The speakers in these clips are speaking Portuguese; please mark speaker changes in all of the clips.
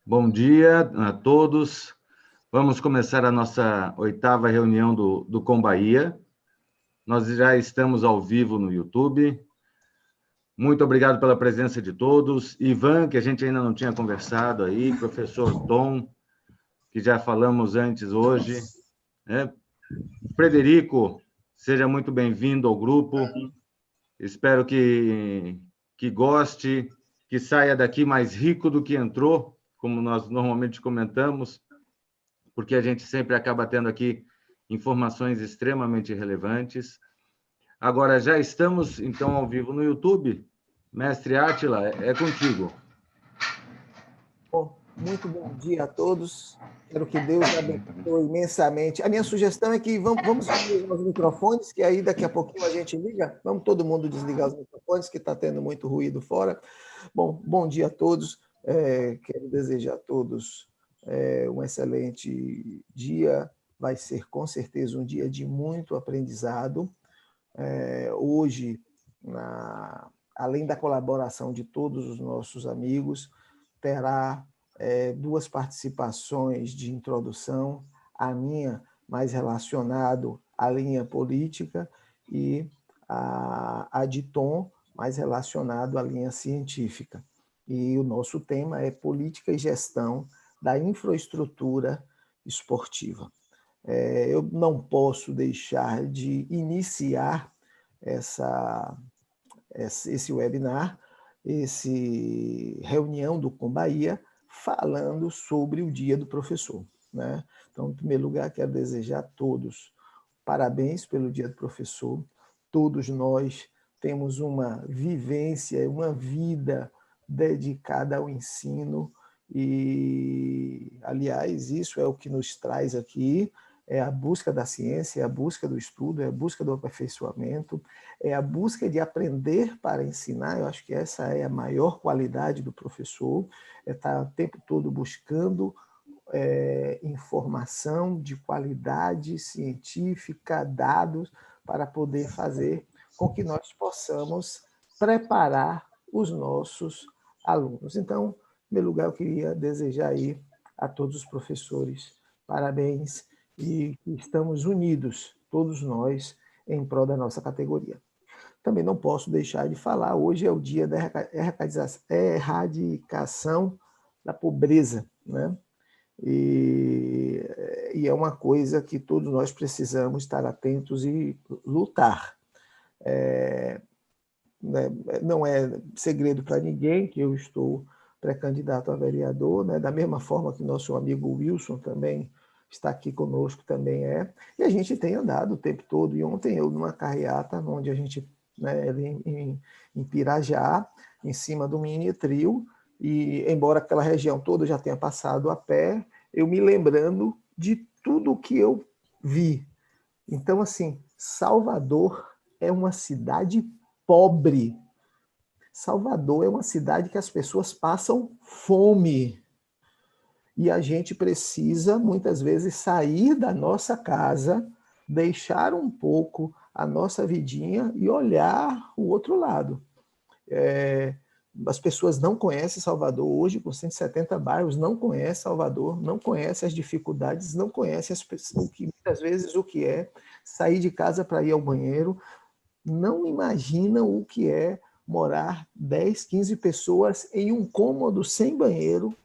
Speaker 1: Bom dia a todos. Vamos começar a nossa 8ª reunião do Com Bahia. Nós já estamos ao vivo no YouTube. Muito obrigado pela presença de todos. Ivan, que a gente ainda não tinha conversado aí, professor Tom, que já falamos antes hoje, né? Frederico, seja muito bem-vindo ao grupo. Espero que goste, que saia daqui mais rico do que entrou, como nós normalmente comentamos, porque a gente sempre acaba tendo aqui informações extremamente relevantes. Agora, já estamos, então, ao vivo no YouTube. Mestre Átila, é contigo.
Speaker 2: Bom, muito bom dia a todos. Quero que Deus abençoe imensamente. A minha sugestão é que vamos desligar os microfones, que aí daqui a pouquinho a gente liga. Vamos todo mundo desligar os microfones, que está tendo muito ruído fora. Bom dia a todos. Quero desejar a todos um excelente dia. Vai ser, com certeza, um dia de muito aprendizado. Hoje, além da colaboração de todos os nossos amigos, terá 2 participações de introdução, a minha mais relacionado à linha política e a de Tom mais relacionado à linha científica. E o nosso tema é política e gestão da infraestrutura esportiva. Eu não posso deixar de iniciar esse webinar, esse reunião do Com Bahia, falando sobre o Dia do Professor, né? Então, em primeiro lugar, quero desejar a todos parabéns pelo Dia do Professor. Todos nós temos uma vivência, uma vida dedicada ao ensino e, aliás, isso é o que nos traz aqui, é a busca da ciência, é a busca do estudo, é a busca do aperfeiçoamento, é a busca de aprender para ensinar. Eu acho que essa é a maior qualidade do professor, é estar o tempo todo buscando informação de qualidade científica, dados, para poder fazer com que nós possamos preparar os nossos alunos. Então, em primeiro lugar, eu queria desejar aí a todos os professores parabéns e que estamos unidos, todos nós, em prol da nossa categoria. Também não posso deixar de falar, hoje é o dia da erradicação da pobreza, né? E é uma coisa que todos nós precisamos estar atentos e lutar. Não é segredo para ninguém que eu estou pré-candidato a vereador, né? Da mesma forma que nosso amigo Wilson também está aqui conosco, também é. E a gente tem andado o tempo todo. E ontem eu, numa carreata, onde a gente, né, em Pirajá, em cima do mini trio, e embora aquela região toda eu já tenha passado a pé, eu me lembrando de tudo que eu vi. Então, assim, Salvador é uma cidade pobre. Salvador é uma cidade que as pessoas passam fome. E a gente precisa, muitas vezes, sair da nossa casa, deixar um pouco a nossa vidinha e olhar o outro lado. As pessoas não conhecem Salvador hoje, com 170 bairros, não conhecem Salvador, não conhecem as dificuldades, não conhecem muitas vezes o que é sair de casa para ir ao banheiro, não imaginam o que é morar 10, 15 pessoas em um cômodo sem banheiro.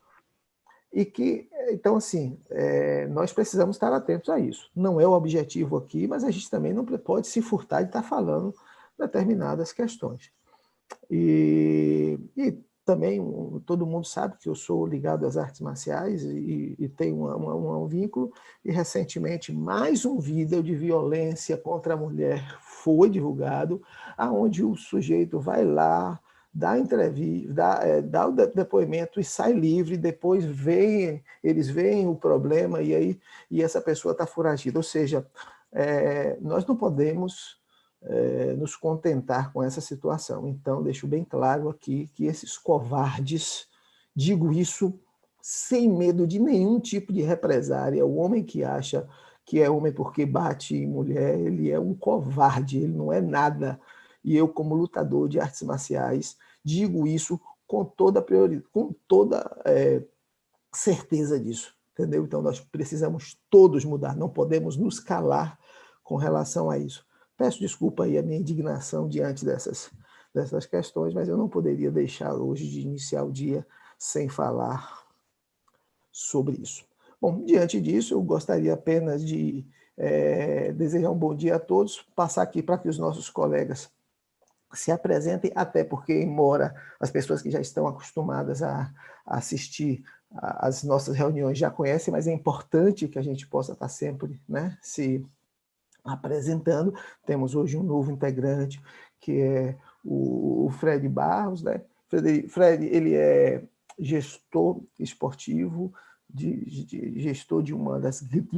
Speaker 2: Então, assim, nós precisamos estar atentos a isso. Não é o objetivo aqui, mas a gente também não pode se furtar de estar falando determinadas questões. E também todo mundo sabe que eu sou ligado às artes marciais e tenho um vínculo, e recentemente mais um vídeo de violência contra a mulher foi divulgado, aonde o sujeito vai lá, dá entrevista, dá o depoimento e sai livre, depois eles veem o problema e essa pessoa está foragida. Ou seja, nós não podemos nos contentar com essa situação. Então, deixo bem claro aqui que esses covardes, digo isso sem medo de nenhum tipo de represária, o homem que acha que é homem porque bate em mulher, ele é um covarde, ele não é nada. E eu, como lutador de artes marciais, digo isso com toda prioridade, com toda certeza disso, entendeu? Então, nós precisamos todos mudar, não podemos nos calar com relação a isso. Peço desculpa aí a minha indignação diante dessas questões, mas eu não poderia deixar hoje de iniciar o dia sem falar sobre isso. Bom, diante disso, eu gostaria apenas de desejar um bom dia a todos, passar aqui para que os nossos colegas se apresentem, até porque, embora as pessoas que já estão acostumadas a assistir às nossas reuniões já conhecem, mas é importante que a gente possa estar sempre, né, se apresentando. Temos hoje um novo integrante, que é o Fred Barros, né? Fred, ele é gestor esportivo, gestor de um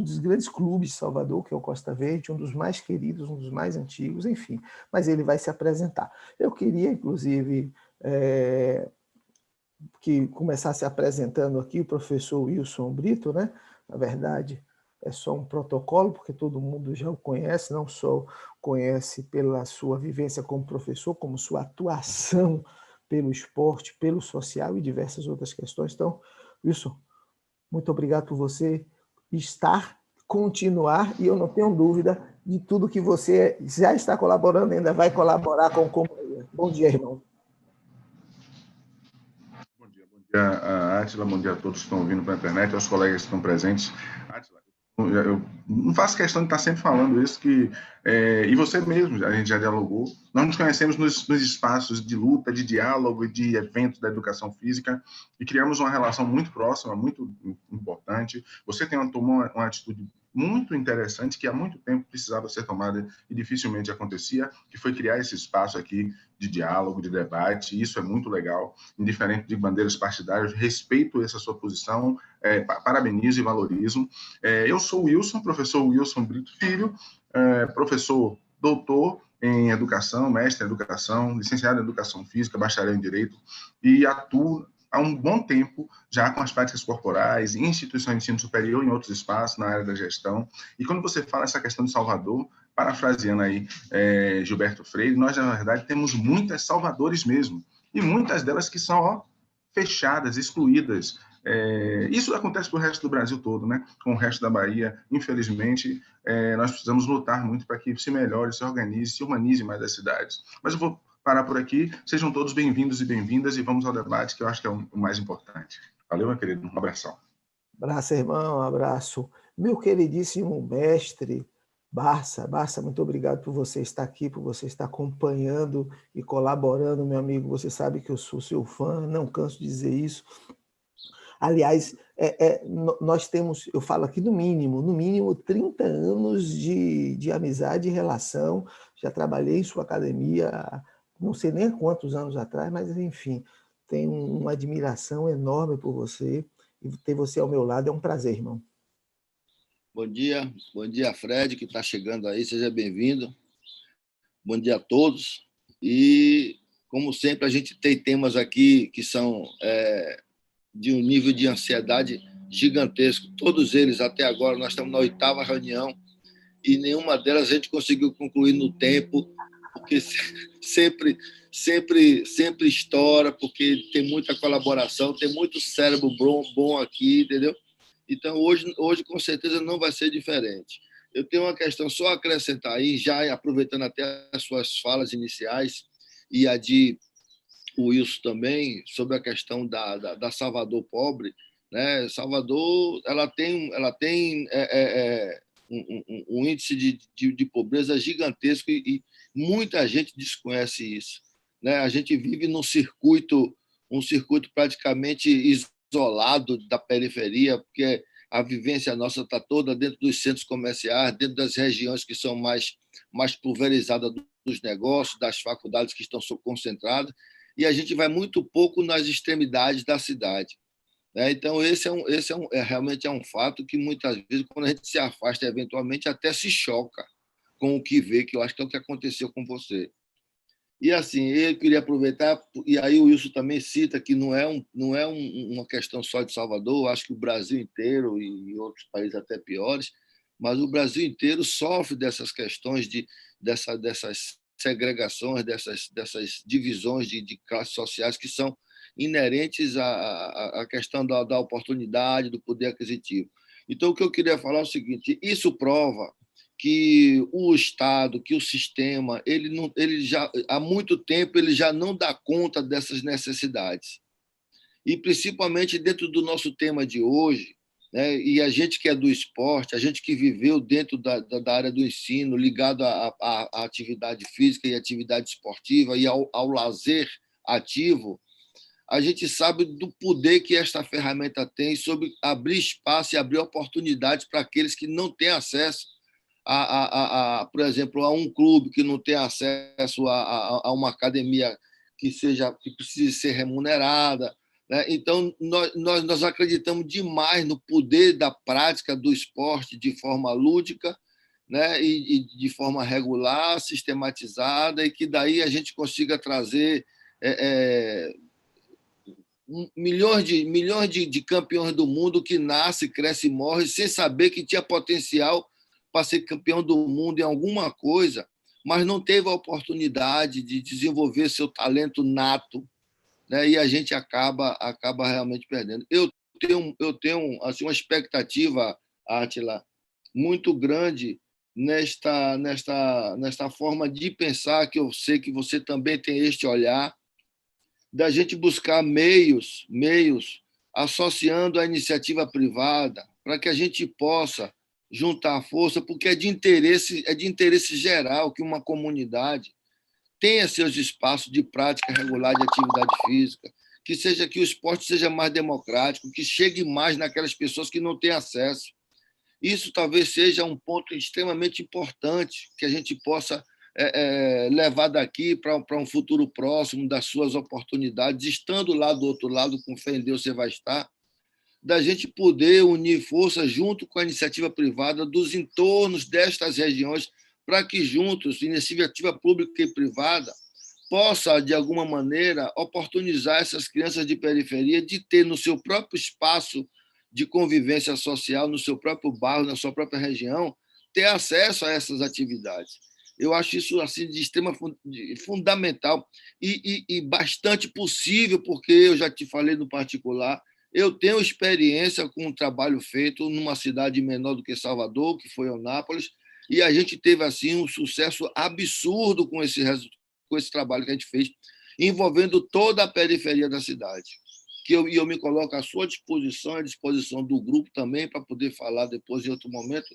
Speaker 2: dos grandes clubes de Salvador, que é o Costa Verde, um dos mais queridos, um dos mais antigos, enfim, mas ele vai se apresentar. Eu queria, inclusive, que começasse apresentando aqui o professor Wilson Brito, né? Na verdade, é só um protocolo, porque todo mundo já o conhece, não só conhece pela sua vivência como professor, como sua atuação pelo esporte, pelo social e diversas outras questões. Então, Wilson, muito obrigado por você estar, continuar, e eu não tenho dúvida de tudo que você já está colaborando, ainda vai colaborar com o Companhia. Bom dia, irmão.
Speaker 3: Bom dia, Átila, bom dia a todos que estão ouvindo pela internet, aos colegas que estão presentes. Átila, eu não faço questão de estar sempre falando isso, e você mesmo, a gente já dialogou, nós nos conhecemos nos espaços de luta, de diálogo e de eventos da educação física, e criamos uma relação muito próxima, muito importante. Você tomou uma atitude muito interessante, que há muito tempo precisava ser tomada e dificilmente acontecia, que foi criar esse espaço aqui de diálogo, de debate, e isso é muito legal, indiferente de bandeiras partidárias, respeito essa sua posição, parabenizo e valorizo. Eu sou o Wilson, professor Wilson Brito Filho, professor doutor em educação, mestre em educação, licenciado em educação física, bacharel em direito, e atuo há um bom tempo já com as práticas corporais, em instituições de ensino superior, em outros espaços, na área da gestão. E quando você fala essa questão de Salvador, parafraseando aí Gilberto Freire, nós, na verdade, temos muitas Salvadores mesmo, e muitas delas que são fechadas, excluídas. Isso acontece com o resto do Brasil todo, né? Com o resto da Bahia. Infelizmente, nós precisamos lutar muito para que se melhore, se organize, se humanize mais as cidades. Mas eu vou parar por aqui. Sejam todos bem-vindos e bem-vindas e vamos ao debate, que eu acho que é o mais importante. Valeu, meu querido. Um abração.
Speaker 2: Abraço, irmão. Um abraço. Meu queridíssimo mestre Barça, muito obrigado por você estar aqui, por você estar acompanhando e colaborando, meu amigo. Você sabe que eu sou seu fã, não canso de dizer isso. Aliás, nós temos, eu falo aqui no mínimo 30 anos de amizade e relação. Já trabalhei em sua academia, não sei nem há quantos anos atrás, mas enfim, tenho uma admiração enorme por você, e ter você ao meu lado é um prazer, irmão.
Speaker 4: Bom dia, Fred, que está chegando aí, seja bem-vindo. Bom dia a todos. E, como sempre, a gente tem temas aqui que são de um nível de ansiedade gigantesco. Todos eles, até agora, nós estamos na 8ª reunião e nenhuma delas a gente conseguiu concluir no tempo, porque sempre estoura, porque tem muita colaboração, tem muito cérebro bom aqui, entendeu? Então, hoje, com certeza, não vai ser diferente. Eu tenho uma questão só a acrescentar aí, já aproveitando até as suas falas iniciais e a de Wilson também, sobre a questão da Salvador pobre. Né? Salvador ela tem um índice de pobreza gigantesco e muita gente desconhece isso. Né? A gente vive um circuito praticamente isolado da periferia, porque a vivência nossa está toda dentro dos centros comerciais, dentro das regiões que são mais pulverizadas dos negócios, das faculdades que estão concentradas, e a gente vai muito pouco nas extremidades da cidade. Então, esse realmente é um fato que, muitas vezes, quando a gente se afasta, eventualmente, até se choca com o que vê, que eu acho que é o que aconteceu com você. E, assim, eu queria aproveitar, e aí o Wilson também cita que não é uma questão só de Salvador, acho que o Brasil inteiro, e outros países até piores, mas o Brasil inteiro sofre dessas questões, dessas segregações, dessas divisões de classes sociais que são inerentes à questão da oportunidade, do poder aquisitivo. Então, o que eu queria falar é o seguinte: isso prova que o Estado, que o sistema, ele já, há muito tempo, ele já não dá conta dessas necessidades. E, principalmente, dentro do nosso tema de hoje, né, e a gente que é do esporte, a gente que viveu dentro da área do ensino, ligado à atividade física e atividade esportiva e ao lazer ativo, a gente sabe do poder que esta ferramenta tem sobre abrir espaço e abrir oportunidades para aqueles que não têm acesso por exemplo, a um clube, que não tem acesso a uma academia que precise ser remunerada, né? Então, nós acreditamos demais no poder da prática do esporte de forma lúdica, né? E de forma regular, sistematizada, e que daí a gente consiga trazer milhões de campeões do mundo que nasce, cresce e morre sem saber que tinha potencial para ser campeão do mundo em alguma coisa, mas não teve a oportunidade de desenvolver seu talento nato, né? E a gente acaba realmente perdendo. Eu tenho assim, uma expectativa, Átila, muito grande nesta forma de pensar, que eu sei que você também tem este olhar, da gente buscar meios associando a iniciativa privada, para que a gente possa juntar força, porque é de interesse geral que uma comunidade tenha seus espaços de prática regular de atividade física, que o esporte seja mais democrático, que chegue mais naquelas pessoas que não têm acesso. Isso talvez seja um ponto extremamente importante que a gente possa levar daqui para um futuro próximo, das suas oportunidades, estando lá do outro lado, com fé em Deus você vai estar, da gente poder unir forças junto com a iniciativa privada dos entornos destas regiões, para que juntos, iniciativa pública e privada, possa, de alguma maneira, oportunizar essas crianças de periferia de ter no seu próprio espaço de convivência social, no seu próprio bairro, na sua própria região, ter acesso a essas atividades. Eu acho isso assim, de extrema fundamental e bastante possível, porque eu já te falei no particular, eu tenho experiência com um trabalho feito numa cidade menor do que Salvador, que foi Eunápolis, e a gente teve assim um sucesso absurdo com esse trabalho que a gente fez, envolvendo toda a periferia da cidade. E eu me coloco à sua disposição, à disposição do grupo também, para poder falar depois, em outro momento,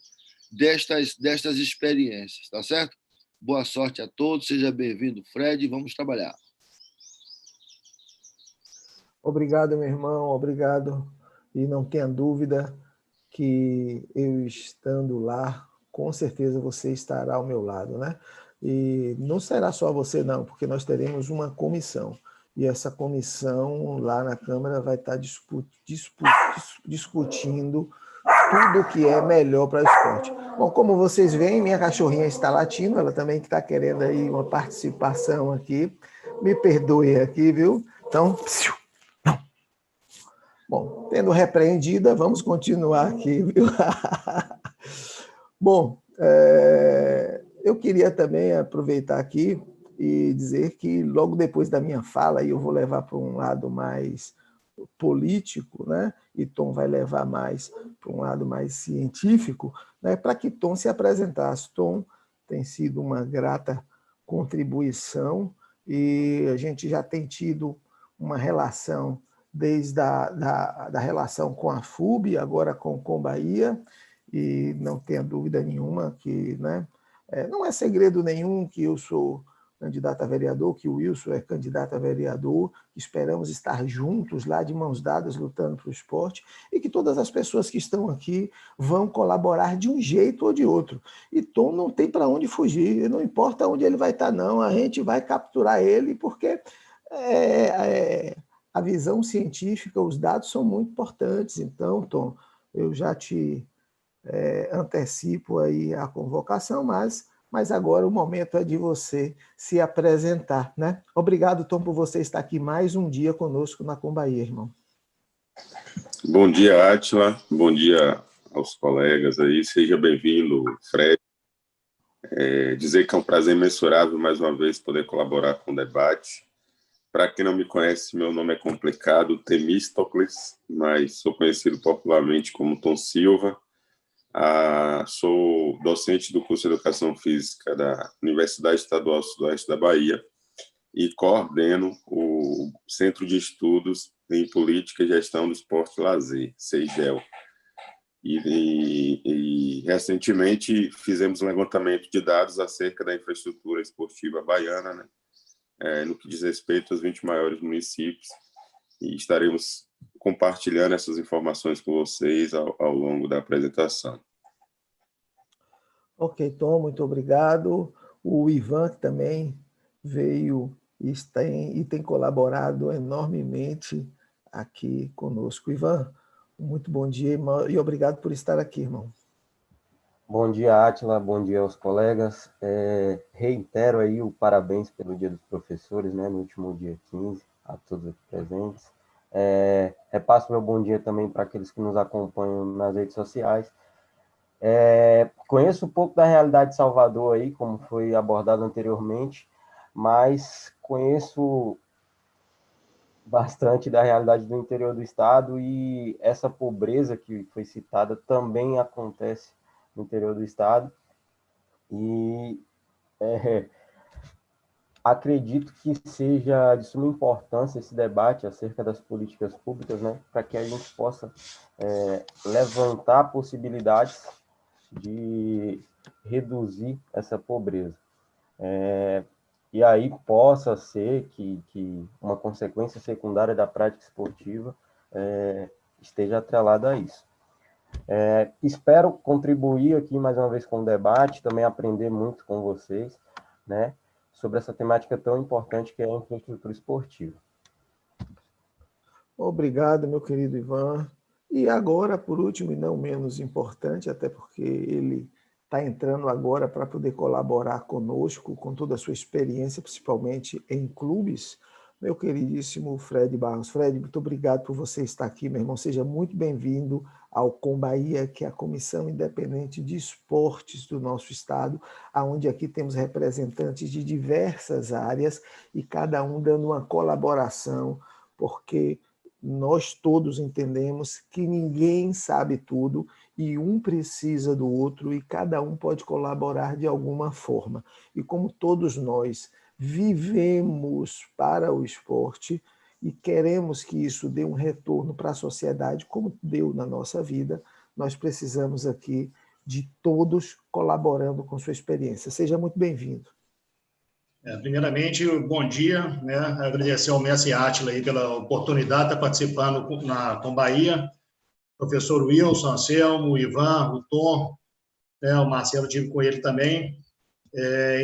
Speaker 4: destas experiências, tá certo? Boa sorte a todos, seja bem-vindo, Fred, vamos trabalhar.
Speaker 2: Obrigado, meu irmão, obrigado. E não tenha dúvida que eu estando lá, com certeza você estará ao meu lado, né? E não será só você, não, porque nós teremos uma comissão. E essa comissão lá na Câmara vai estar discutindo tudo o que é melhor para o esporte. Bom, como vocês veem, minha cachorrinha está latindo, ela também está querendo aí uma participação aqui. Me perdoe aqui, viu? Então, não. Bom, tendo repreendida, vamos continuar aqui, viu? Bom, eu queria também aproveitar aqui e dizer que logo depois da minha fala, eu vou levar para um lado mais político, né? E Tom vai levar mais para um lado mais científico, né? Para que Tom se apresentasse. Tom tem sido uma grata contribuição e a gente já tem tido uma relação desde da relação com a FUB, agora com Bahia, e não tenha dúvida nenhuma que, né, não é segredo nenhum que eu sou candidato a vereador, que o Wilson é candidato a vereador, esperamos estar juntos lá, de mãos dadas, lutando para o esporte, e que todas as pessoas que estão aqui vão colaborar de um jeito ou de outro. E Tom não tem para onde fugir, não importa onde ele vai estar, não, a gente vai capturar ele, porque a visão científica, os dados são muito importantes. Então, Tom, eu já te antecipo aí a convocação, mas agora o momento é de você se apresentar, né? Obrigado, Tom, por você estar aqui mais um dia conosco na Combaia, irmão.
Speaker 5: Bom dia, Átila. Bom dia aos colegas aí. Seja bem-vindo, Fred. Dizer que é um prazer imensurável, mais uma vez, poder colaborar com o debate. Para quem não me conhece, meu nome é complicado, Temístocles, mas sou conhecido popularmente como Tom Silva. Sou docente do curso de Educação Física da Universidade Estadual Sudoeste da Bahia e coordeno o Centro de Estudos em Política e Gestão do Esporte e Lazer, CEIGEL. E recentemente fizemos um levantamento de dados acerca da infraestrutura esportiva baiana, né? No que diz respeito aos 20 maiores municípios, e estaremos compartilhando essas informações com vocês ao longo da apresentação.
Speaker 2: Ok, Tom, muito obrigado. O Ivan, que também veio e tem colaborado enormemente aqui conosco. Ivan, muito bom dia, irmão, e obrigado por estar aqui, irmão.
Speaker 6: Bom dia, Átila, bom dia aos colegas. Reitero aí o parabéns pelo Dia dos Professores, né, no último dia 15, a todos aqui presentes. Repasso meu bom dia também para aqueles que nos acompanham nas redes sociais. Conheço um pouco da realidade de Salvador aí, como foi abordado anteriormente, mas conheço bastante da realidade do interior do estado, e essa pobreza que foi citada também acontece no interior do estado, e acredito que seja de suma importância esse debate acerca das políticas públicas, né, para que a gente possa levantar possibilidades de reduzir essa pobreza. E aí possa ser que uma consequência secundária da prática esportiva esteja atrelada a isso. Espero contribuir aqui mais uma vez com o debate, também aprender muito com vocês, né, sobre essa temática tão importante que é a infraestrutura esportiva.
Speaker 2: Obrigado, meu querido Ivan. E agora, por último e não menos importante, até porque ele está entrando agora para poder colaborar conosco, com toda a sua experiência, principalmente em clubes, meu queridíssimo Fred Barros. Fred, muito obrigado por você estar aqui, meu irmão. Seja muito bem-vindo ao Combaia, que é a Comissão Independente de Esportes do nosso estado, onde aqui temos representantes de diversas áreas e cada um dando uma colaboração, porque nós todos entendemos que ninguém sabe tudo e um precisa do outro e cada um pode colaborar de alguma forma. E como todos nós vivemos para o esporte e queremos que isso dê um retorno para a sociedade, como deu na nossa vida, nós precisamos aqui de todos colaborando com sua experiência. Seja muito bem-vindo.
Speaker 7: Primeiramente, bom dia, né? Agradecer ao mestre Átila aí pela oportunidade de estar participando na Combaia, professor Wilson, Anselmo, o Ivan, o Tom, né? O Marcelo, tive com ele também.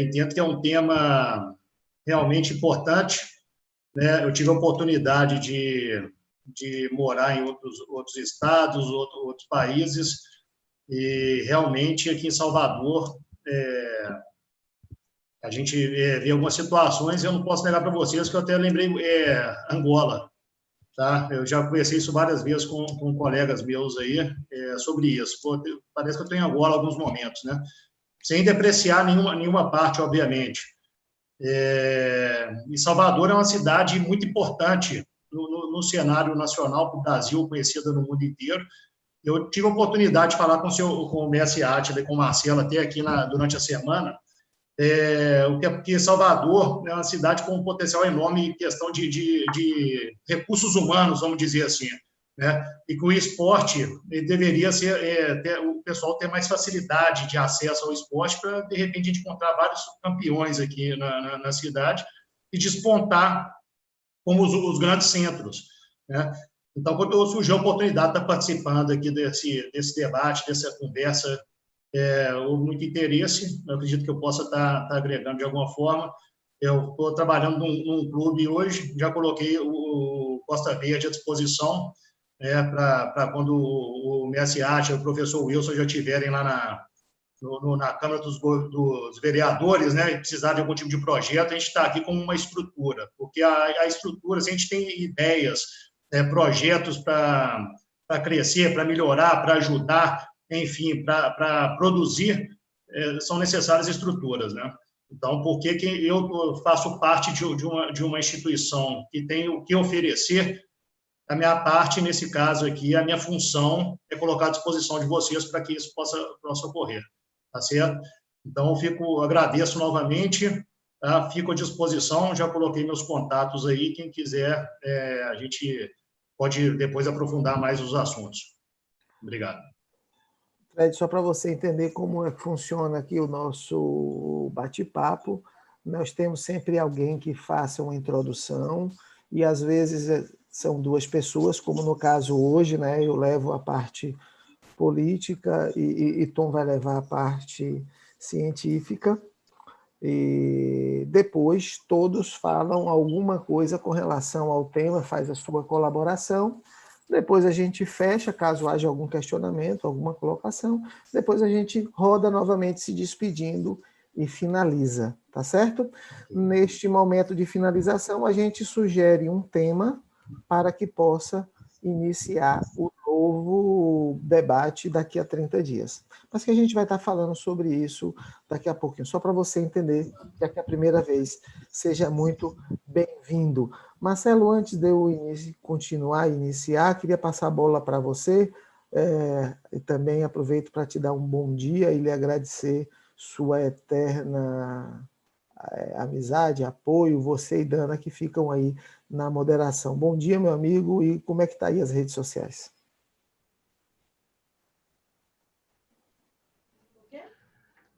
Speaker 7: Entendo que é um tema realmente importante, né? Eu tive a oportunidade de morar em outros estados, outros países, e realmente aqui em Salvador a gente vê algumas situações, eu não posso negar para vocês que eu até lembrei Angola, tá? Eu já conversei isso várias vezes com colegas meus aí sobre isso. Parece que eu estou em Angola em alguns momentos, né? Sem depreciar nenhuma parte, obviamente. E Salvador é uma cidade muito importante no cenário nacional para o Brasil, conhecida no mundo inteiro. Eu tive a oportunidade de falar com o mestre Átila e com o Marcelo até aqui durante a semana, porque Salvador é uma cidade com um potencial enorme em questão de recursos humanos, vamos dizer assim, né? E com o esporte ele deveria ser o pessoal ter mais facilidade de acesso ao esporte para, de repente, a gente encontrar vários campeões aqui na cidade e despontar como os grandes centros, né? Então, quando surgiu a oportunidade de estar participando aqui desse debate, dessa conversa, houve muito interesse, eu acredito que eu possa estar agregando de alguma forma. Eu estou trabalhando num clube hoje, já coloquei o Costa Verde à disposição, para quando o mestre Átila e o professor Wilson já estiverem lá na Câmara dos Vereadores, né, e precisar de algum tipo de projeto, a gente está aqui como uma estrutura, porque a estrutura, se a gente tem ideias, projetos para crescer, para melhorar, para ajudar, enfim, para produzir, são necessárias estruturas, né? Então, por que eu faço parte de uma instituição que tem o que oferecer? A minha parte, nesse caso aqui, a minha função é colocar à disposição de vocês para que isso possa ocorrer, tá certo? Então, agradeço novamente, tá? Fico à disposição, já coloquei meus contatos aí, quem quiser, a gente pode depois aprofundar mais os assuntos. Obrigado.
Speaker 2: Fred, só para você entender como é que funciona aqui o nosso bate-papo, nós temos sempre alguém que faça uma introdução, e às vezes são duas pessoas, como no caso hoje, né? Eu levo a parte política e Tom vai levar a parte científica, e depois todos falam alguma coisa com relação ao tema, faz a sua colaboração, depois a gente fecha, caso haja algum questionamento, alguma colocação, depois a gente roda novamente se despedindo e finaliza, tá certo? Neste momento de finalização, a gente sugere um tema para que possa iniciar o novo debate daqui a 30 dias. Mas que a gente vai estar falando sobre isso daqui a pouquinho, só para você entender que aqui é a primeira vez. Seja muito bem-vindo. Marcelo, antes de eu iniciar, queria passar a bola para você, e também aproveito para te dar um bom dia e lhe agradecer sua eterna amizade, apoio, você e Dana, que ficam aí na moderação. Bom dia, meu amigo, e como é que está aí as redes sociais?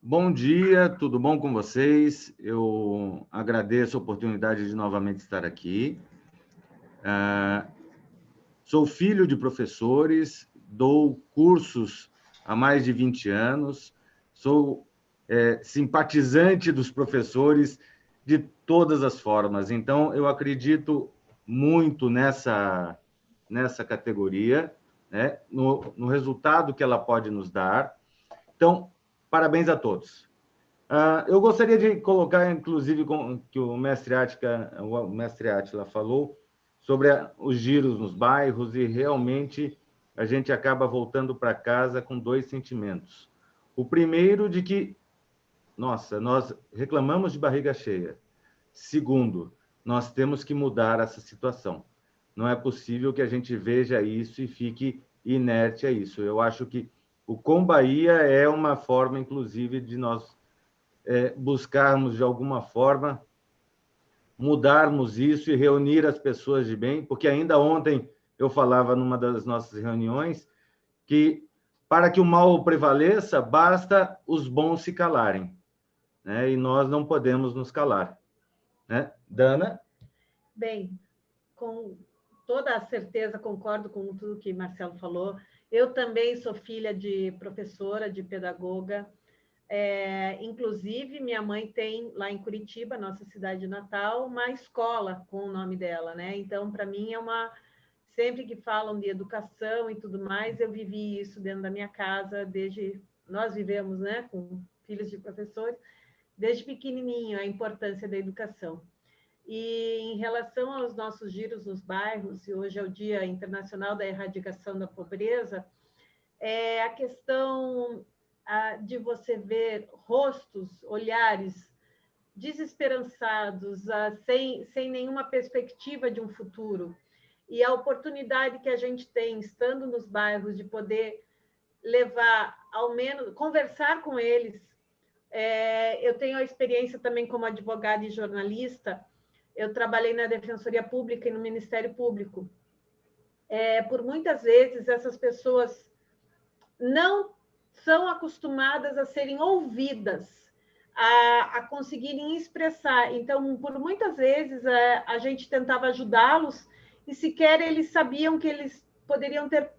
Speaker 1: Bom dia, tudo bom com vocês? Eu agradeço a oportunidade de novamente estar aqui. Sou filho de professores, dou cursos há mais de 20 anos, sou simpatizante dos professores de todas as formas. Então, eu acredito muito nessa categoria, né? No resultado que ela pode nos dar. Então, parabéns a todos. Eu gostaria de colocar, inclusive, que o mestre Átila falou sobre os giros nos bairros, e realmente a gente acaba voltando para casa com dois sentimentos. O primeiro, de que, nossa, nós reclamamos de barriga cheia. Segundo, nós temos que mudar essa situação. Não é possível que a gente veja isso e fique inerte a isso. Eu acho que o Com Bahia é uma forma, inclusive, de nós buscarmos, de alguma forma, mudarmos isso e reunir as pessoas de bem, porque ainda ontem eu falava numa das nossas reuniões que, para que o mal prevaleça, basta os bons se calarem, né? E nós não podemos nos calar, né? Dana?
Speaker 8: Bem, com toda a certeza concordo com tudo que Marcelo falou. Eu também sou filha de professora, de pedagoga. Inclusive, minha mãe tem lá em Curitiba, nossa cidade natal, uma escola com o nome dela, né? Então, para mim, sempre que falam de educação e tudo mais, eu vivi isso dentro da minha casa, nós vivemos, né, com filhos de professores, desde pequenininho, a importância da educação. E em relação aos nossos giros nos bairros, e hoje é o Dia Internacional da Erradicação da Pobreza, a questão de você ver rostos, olhares desesperançados, sem nenhuma perspectiva de um futuro. E a oportunidade que a gente tem, estando nos bairros, de poder levar, ao menos, conversar com eles. Eu tenho a experiência também como advogada e jornalista. Eu trabalhei na Defensoria Pública e no Ministério Público. Por muitas vezes, essas pessoas não são acostumadas a serem ouvidas, a conseguirem expressar. Então, por muitas vezes, a gente tentava ajudá-los e sequer eles sabiam que eles poderiam ter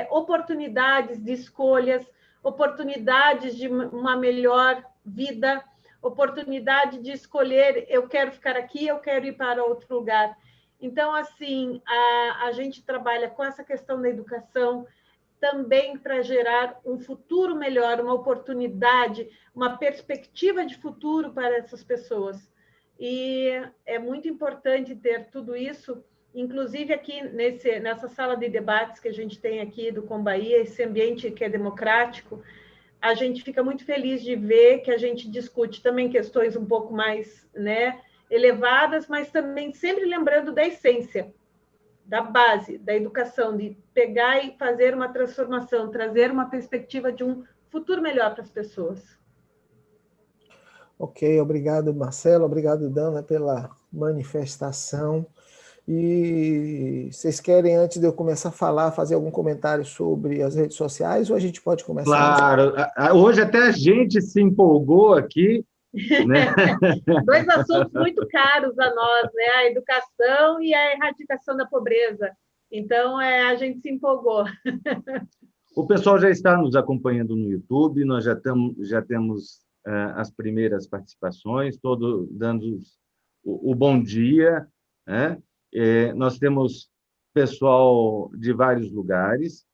Speaker 8: oportunidades de escolhas, oportunidades de uma melhor vida, oportunidade de escolher, eu quero ficar aqui, eu quero ir para outro lugar. Então, assim, a gente trabalha com essa questão da educação também para gerar um futuro melhor, uma oportunidade, uma perspectiva de futuro para essas pessoas. E é muito importante ter tudo isso, inclusive aqui nessa sala de debates que a gente tem aqui do Com Bahia, esse ambiente que é democrático, a gente fica muito feliz de ver que a gente discute também questões um pouco mais, né, elevadas, mas também sempre lembrando da essência, da base, da educação, de pegar e fazer uma transformação, trazer uma perspectiva de um futuro melhor para as pessoas.
Speaker 2: Ok, obrigado, Marcelo, obrigado, Dana, pela manifestação. E vocês querem, antes de eu começar a falar, fazer algum comentário sobre as redes sociais, ou a gente pode começar?
Speaker 1: Claro, hoje até a gente se empolgou aqui, né?
Speaker 8: Dois assuntos muito caros a nós, né? A educação e a erradicação da pobreza. Então, a gente se empolgou.
Speaker 1: O pessoal já está nos acompanhando no YouTube, nós já temos as primeiras participações, todos dando o bom dia, né? Nós temos pessoal de vários lugares,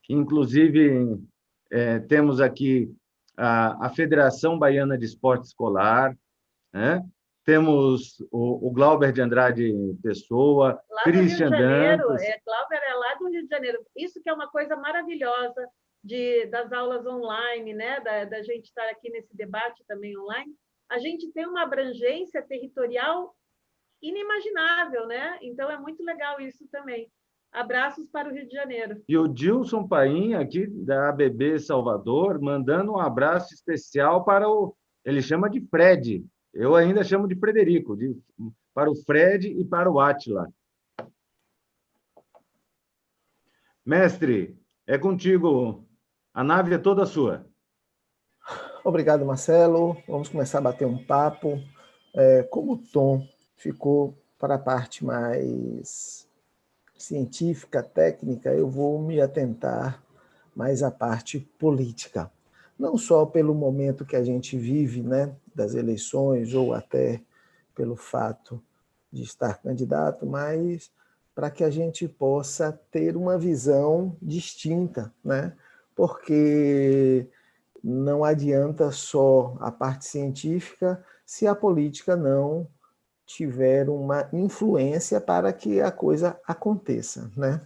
Speaker 1: inclusive temos aqui a Federação Baiana de Esporte Escolar, né? Temos o Glauber de Andrade Pessoa,
Speaker 8: lá
Speaker 1: Christian
Speaker 8: do Rio de Janeiro,
Speaker 1: Dantas.
Speaker 8: Glauber é lá do Rio de Janeiro. Isso que é uma coisa maravilhosa das aulas online, né? Da gente estar aqui nesse debate também online. A gente tem uma abrangência territorial inimaginável, né? Então é muito legal isso também. Abraços para o Rio de Janeiro.
Speaker 1: E o Dilson Paim, aqui da ABB Salvador, mandando um abraço especial para ele chama de Fred, eu ainda chamo de Frederico, para o Fred e para o Átila. Mestre, é contigo, a nave é toda sua.
Speaker 2: Obrigado, Marcelo. Vamos começar a bater um papo. Como o tom ficou para a parte mais científica, técnica, eu vou me atentar mais à parte política. Não só pelo momento que a gente vive, né, das eleições, ou até pelo fato de estar candidato, mas para que a gente possa ter uma visão distinta, né? Porque não adianta só a parte científica se a política não tiver uma influência para que a coisa aconteça, né?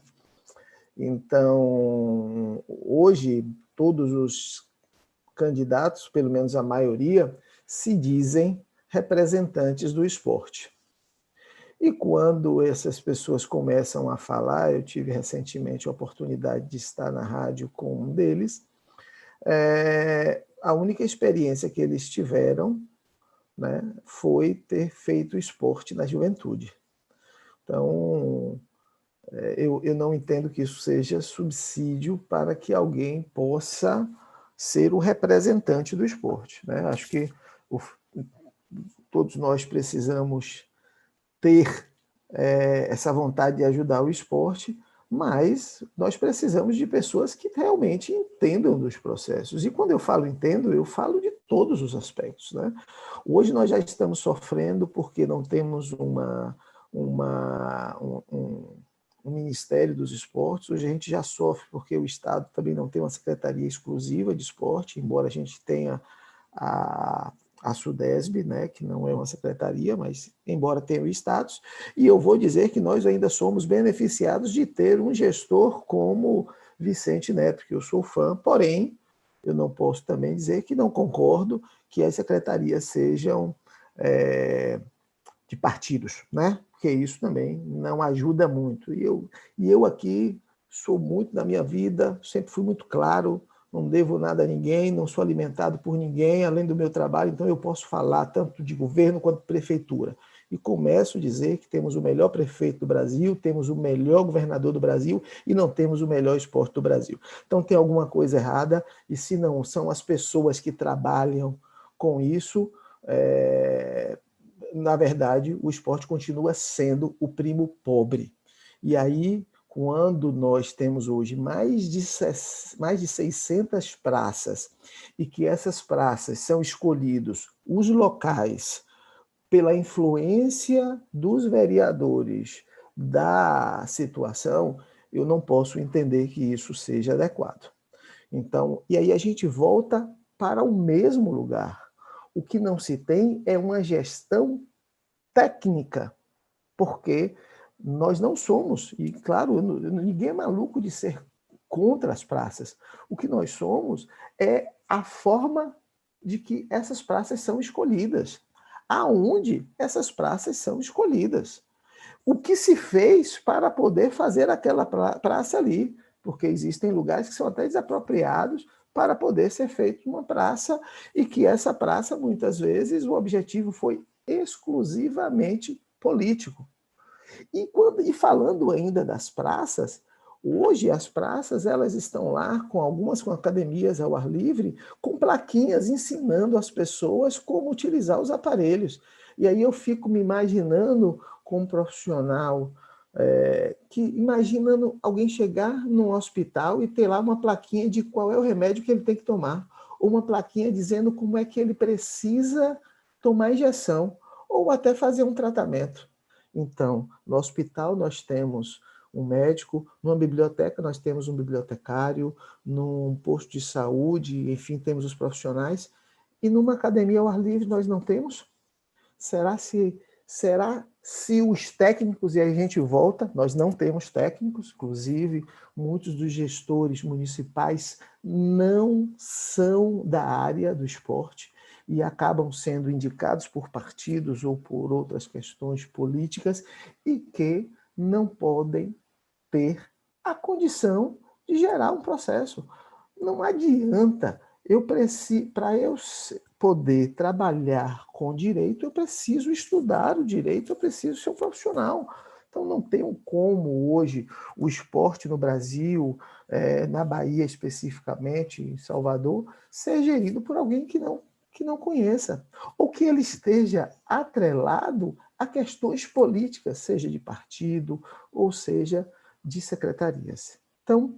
Speaker 2: Então, hoje, todos os candidatos, pelo menos a maioria, se dizem representantes do esporte. E quando essas pessoas começam a falar, eu tive recentemente a oportunidade de estar na rádio com um deles, a única experiência que eles tiveram, né, foi ter feito esporte na juventude. Então, eu não entendo que isso seja subsídio para que alguém possa ser o representante do esporte, né? Acho que todos nós precisamos ter essa vontade de ajudar o esporte, mas nós precisamos de pessoas que realmente entendam dos processos. E quando eu falo entendo, eu falo de todos os aspectos, né? Hoje nós já estamos sofrendo porque não temos um Ministério dos Esportes. Hoje a gente já sofre porque o Estado também não tem uma secretaria exclusiva de esporte, embora a gente tenha a SUDESB, né, que não é uma secretaria, mas embora tenha o status, e eu vou dizer que nós ainda somos beneficiados de ter um gestor como Vicente Neto, que eu sou fã, porém, eu não posso também dizer que não concordo que as secretarias sejam de partidos, né? Porque isso também não ajuda muito. E eu aqui sou muito na minha vida, sempre fui muito claro, não devo nada a ninguém, não sou alimentado por ninguém, além do meu trabalho, então eu posso falar tanto de governo quanto de prefeitura. E começo a dizer que temos o melhor prefeito do Brasil, temos o melhor governador do Brasil e não temos o melhor esporte do Brasil. Então tem alguma coisa errada, e se não são as pessoas que trabalham com isso, na verdade, o esporte continua sendo o primo pobre. E aí, quando nós temos hoje mais de 600 praças, e que essas praças são escolhidos os locais pela influência dos vereadores da situação, eu não posso entender que isso seja adequado. Então, e aí a gente volta para o mesmo lugar. O que não se tem é uma gestão técnica, porque nós não somos, e claro, ninguém é maluco de ser contra as praças. O que nós somos é a forma de que essas praças são escolhidas. Aonde essas praças são escolhidas. O que se fez para poder fazer aquela praça ali, porque existem lugares que são até desapropriados para poder ser feita uma praça, e que essa praça, muitas vezes, o objetivo foi exclusivamente político. E falando ainda das praças, hoje as praças elas estão lá com algumas com academias ao ar livre, com plaquinhas ensinando as pessoas como utilizar os aparelhos. E aí eu fico me imaginando como um profissional, imaginando alguém chegar num hospital e ter lá uma plaquinha de qual é o remédio que ele tem que tomar, ou uma plaquinha dizendo como é que ele precisa tomar injeção, ou até fazer um tratamento. Então, no hospital nós temos um médico, numa biblioteca nós temos um bibliotecário, num posto de saúde, enfim, temos os profissionais, e numa academia ao ar livre nós não temos? Será se os técnicos, e aí a gente volta, nós não temos técnicos, inclusive muitos dos gestores municipais não são da área do esporte e acabam sendo indicados por partidos ou por outras questões políticas e que não podem ter a condição de gerar um processo. Não adianta, para eu poder trabalhar com direito, eu preciso estudar o direito, eu preciso ser um profissional. Então, não tem como hoje o esporte no Brasil, na Bahia especificamente, em Salvador, ser gerido por alguém que não conheça, ou que ele esteja atrelado a questões políticas, seja de partido, ou seja, de secretarias. Então,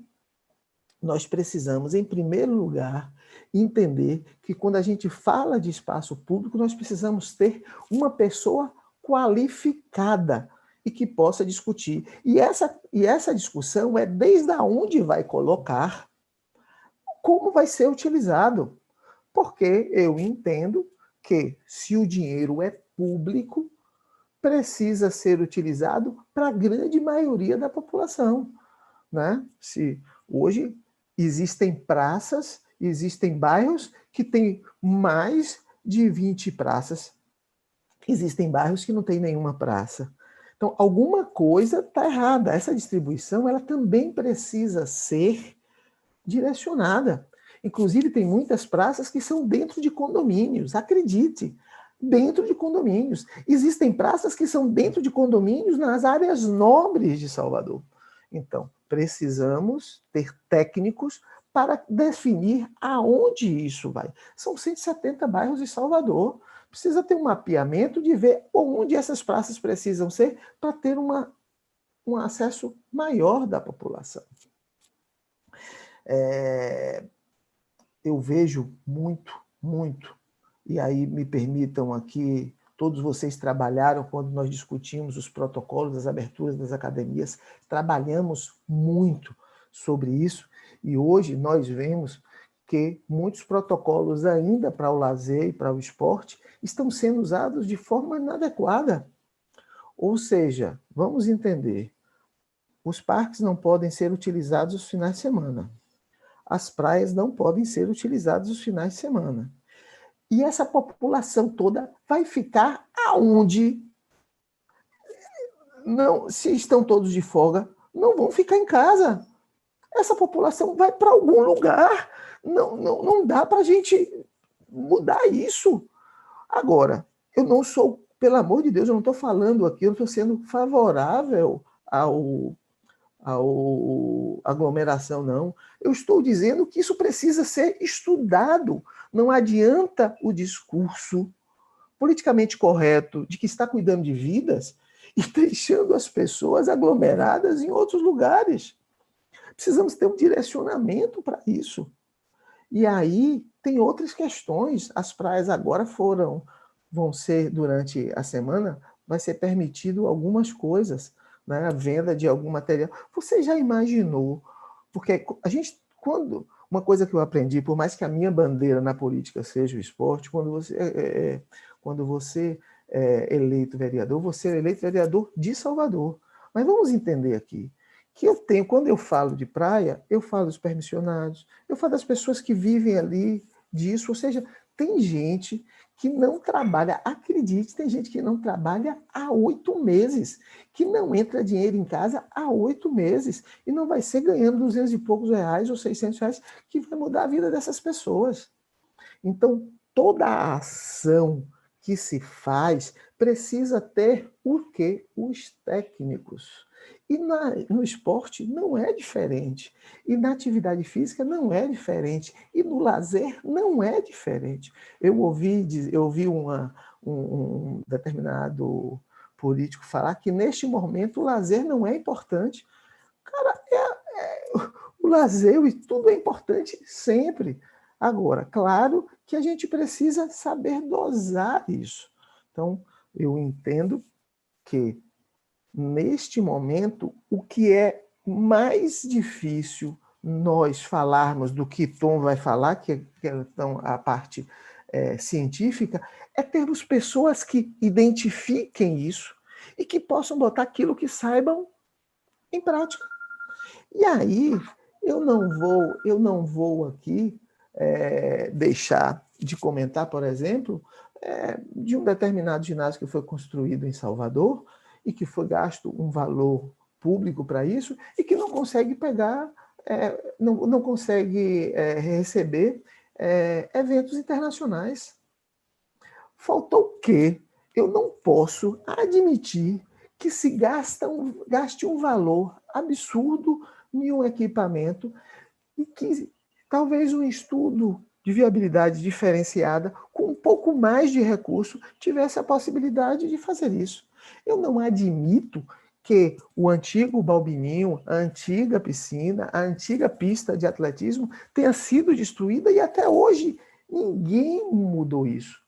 Speaker 2: nós precisamos, em primeiro lugar, entender que quando a gente fala de espaço público, nós precisamos ter uma pessoa qualificada e que possa discutir. E essa discussão é desde onde vai colocar, como vai ser utilizado. Porque eu entendo que, se o dinheiro é público, precisa ser utilizado para a grande maioria da população. Né? Se hoje existem praças, existem bairros que têm mais de 20 praças. Existem bairros que não têm nenhuma praça. Então, alguma coisa está errada. Essa distribuição ela também precisa ser direcionada. Inclusive, tem muitas praças que são dentro de condomínios, acredite, dentro de condomínios. Existem praças que são dentro de condomínios nas áreas nobres de Salvador. Então, precisamos ter técnicos para definir aonde isso vai. São 170 bairros de Salvador. Precisa ter um mapeamento de ver onde essas praças precisam ser para ter um acesso maior da população. Eu vejo muito, e aí me permitam aqui, todos vocês trabalharam quando nós discutimos os protocolos das aberturas das academias, trabalhamos muito sobre isso, e hoje nós vemos que muitos protocolos ainda para o lazer e para o esporte estão sendo usados de forma inadequada. Ou seja, vamos entender, os parques não podem ser utilizados os finais de semana. As praias não podem ser utilizadas os finais de semana. E essa população toda vai ficar aonde? Não, se estão todos de folga, não vão ficar em casa. Essa população vai para algum lugar. Não dá para a gente mudar isso. Agora, eu não sou, pelo amor de Deus, eu não estou falando aqui, eu não estou sendo favorável ao aglomeração, não. Eu estou dizendo que isso precisa ser estudado. Não adianta o discurso politicamente correto de que está cuidando de vidas e deixando as pessoas aglomeradas em outros lugares. Precisamos ter um direcionamento para isso. E aí tem outras questões. As praias agora vão ser, durante a semana, vai ser permitido algumas coisas, né? A venda de algum material. Você já imaginou? Porque a gente, uma coisa que eu aprendi, por mais que a minha bandeira na política seja o esporte, quando você é eleito vereador, você é eleito vereador de Salvador. Mas vamos entender aqui que eu tenho, quando eu falo de praia, eu falo dos permissionários, eu falo das pessoas que vivem ali disso, ou seja, tem gente que não trabalha, acredite, tem gente que não trabalha há 8 meses, que não entra dinheiro em casa há 8 meses, e não vai ser ganhando 200 e poucos reais ou 600 reais que vai mudar a vida dessas pessoas. Então, toda a ação que se faz precisa ter o quê? Os técnicos. E no esporte não é diferente. E na atividade física não é diferente. E no lazer não é diferente. Eu ouvi um determinado político falar que neste momento o lazer não é importante. Cara, o lazer e tudo é importante sempre. Agora, claro que a gente precisa saber dosar isso. Então, eu entendo que, neste momento, o que é mais difícil nós falarmos do que Tom vai falar, que é então, a parte científica, é termos pessoas que identifiquem isso e que possam botar aquilo que saibam em prática. E aí, eu não vou aqui deixar de comentar, por exemplo, de um determinado ginásio que foi construído em Salvador e que foi gasto um valor público para isso e que não consegue pegar, não consegue receber eventos internacionais. Faltou o quê? Eu não posso admitir que se gaste um valor absurdo em um equipamento e que talvez um estudo de viabilidade diferenciada, com um pouco mais de recurso, tivesse a possibilidade de fazer isso. Eu não admito que o antigo Balbininho, a antiga piscina, a antiga pista de atletismo tenha sido destruída e até hoje ninguém mudou isso.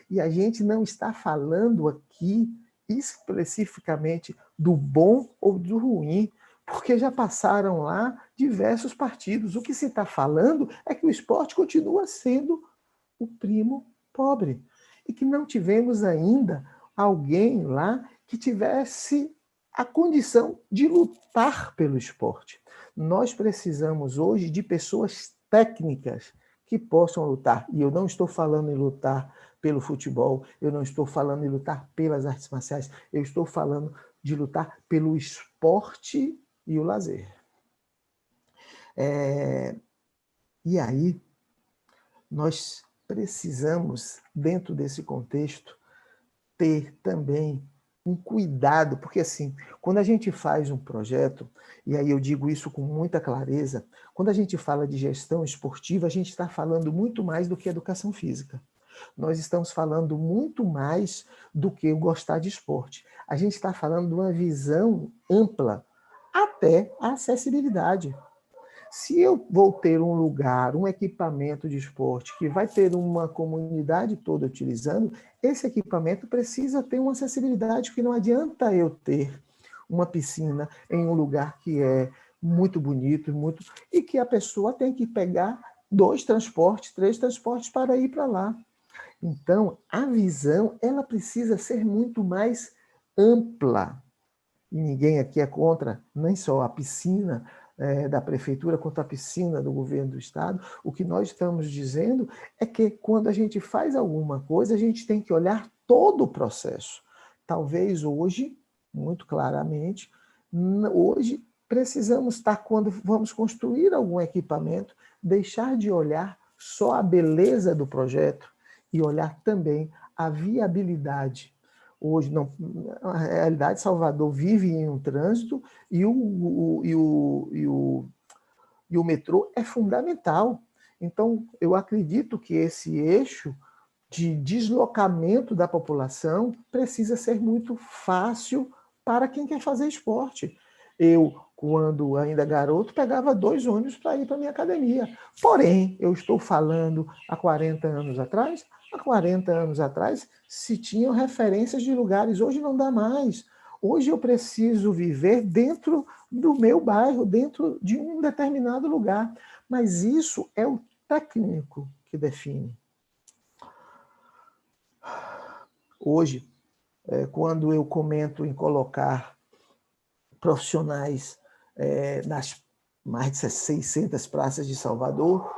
Speaker 2: E a gente não está falando aqui especificamente do bom ou do ruim, porque já passaram lá diversos partidos. O que se está falando é que o esporte continua sendo o primo pobre e que não tivemos ainda alguém lá que tivesse a condição de lutar pelo esporte. Nós precisamos hoje de pessoas técnicas que possam lutar. E eu não estou falando em lutar pelo futebol, eu não estou falando em lutar pelas artes marciais, eu estou falando de lutar pelo esporte e o lazer. E aí, nós precisamos, dentro desse contexto, ter também um cuidado, porque assim, quando a gente faz um projeto, e aí eu digo isso com muita clareza, quando a gente fala de gestão esportiva, a gente está falando muito mais do que educação física. Nós estamos falando muito mais do que o gostar de esporte. A gente está falando de uma visão ampla, até a acessibilidade. Se eu vou ter um lugar, um equipamento de esporte que vai ter uma comunidade toda utilizando, esse equipamento precisa ter uma acessibilidade, que não adianta eu ter uma piscina em um lugar que é muito bonito e que a pessoa tem que pegar 2 transportes, 3 transportes para ir para lá. Então, a visão ela precisa ser muito mais ampla. E ninguém aqui é contra, nem só a piscina da prefeitura quanto a piscina do governo do estado. O que nós estamos dizendo é que quando a gente faz alguma coisa, a gente tem que olhar todo o processo. Talvez hoje, muito claramente, hoje precisamos estar, quando vamos construir algum equipamento, deixar de olhar só a beleza do projeto e olhar também a viabilidade. Hoje, não, a realidade, Salvador vive em um trânsito e o metrô é fundamental. Então, eu acredito que esse eixo de deslocamento da população precisa ser muito fácil para quem quer fazer esporte. Eu, quando ainda garoto, pegava 2 ônibus para ir para a minha academia. Porém, eu estou falando há 40 anos atrás, há 40 anos atrás se tinham referências de lugares, hoje não dá mais. Hoje eu preciso viver dentro do meu bairro, dentro de um determinado lugar. Mas isso é o técnico que define. Hoje, quando eu comento em colocar profissionais nas mais de 600 praças de Salvador,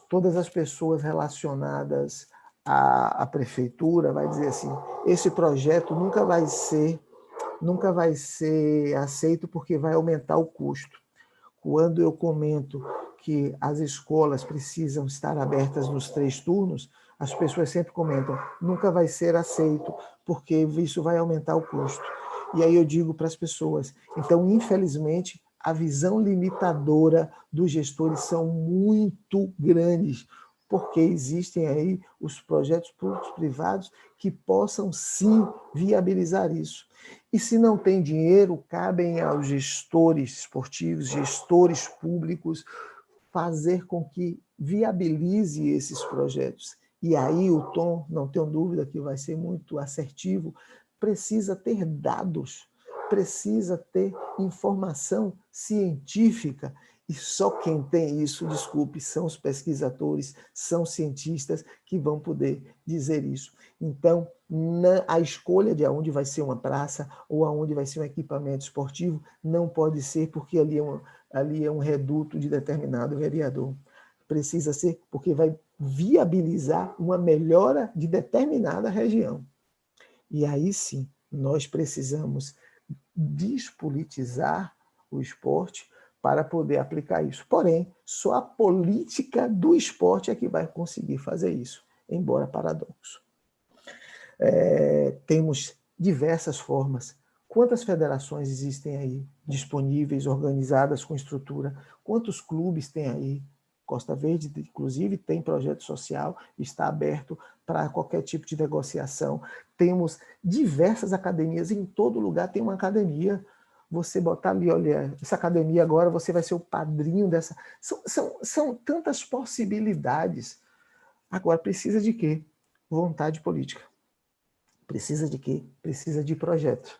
Speaker 2: todas as pessoas relacionadas à prefeitura vai dizer assim, esse projeto nunca vai ser aceito porque vai aumentar o custo. Quando eu comento que as escolas precisam estar abertas nos 3 turnos, as pessoas sempre comentam, nunca vai ser aceito, porque isso vai aumentar o custo. E aí eu digo para as pessoas, então, infelizmente, a visão limitadora dos gestores são muito grandes, porque existem aí os projetos públicos privados que possam, sim, viabilizar isso. E se não tem dinheiro, cabem aos gestores esportivos, gestores públicos, fazer com que viabilize esses projetos. E aí o Tom, não tenho dúvida que vai ser muito assertivo, precisa ter dados, precisa ter informação científica. E só quem tem isso, desculpe, são os pesquisadores, são cientistas que vão poder dizer isso. Então, a escolha de aonde vai ser uma praça ou aonde vai ser um equipamento esportivo não pode ser porque ali é um reduto de determinado vereador. Precisa ser porque vai viabilizar uma melhora de determinada região. E aí sim, nós precisamos despolitizar o esporte para poder aplicar isso. Porém, só a política do esporte é que vai conseguir fazer isso, embora paradoxo. Temos diversas formas. Quantas federações existem aí disponíveis, organizadas com estrutura? Quantos clubes tem aí? Costa Verde, inclusive, tem projeto social, está aberto para qualquer tipo de negociação. Temos diversas academias, em todo lugar tem uma academia. Você botar ali, olha, essa academia agora, você vai ser o padrinho dessa... São tantas possibilidades. Agora, precisa de quê? Vontade política. Precisa de quê? Precisa de projeto.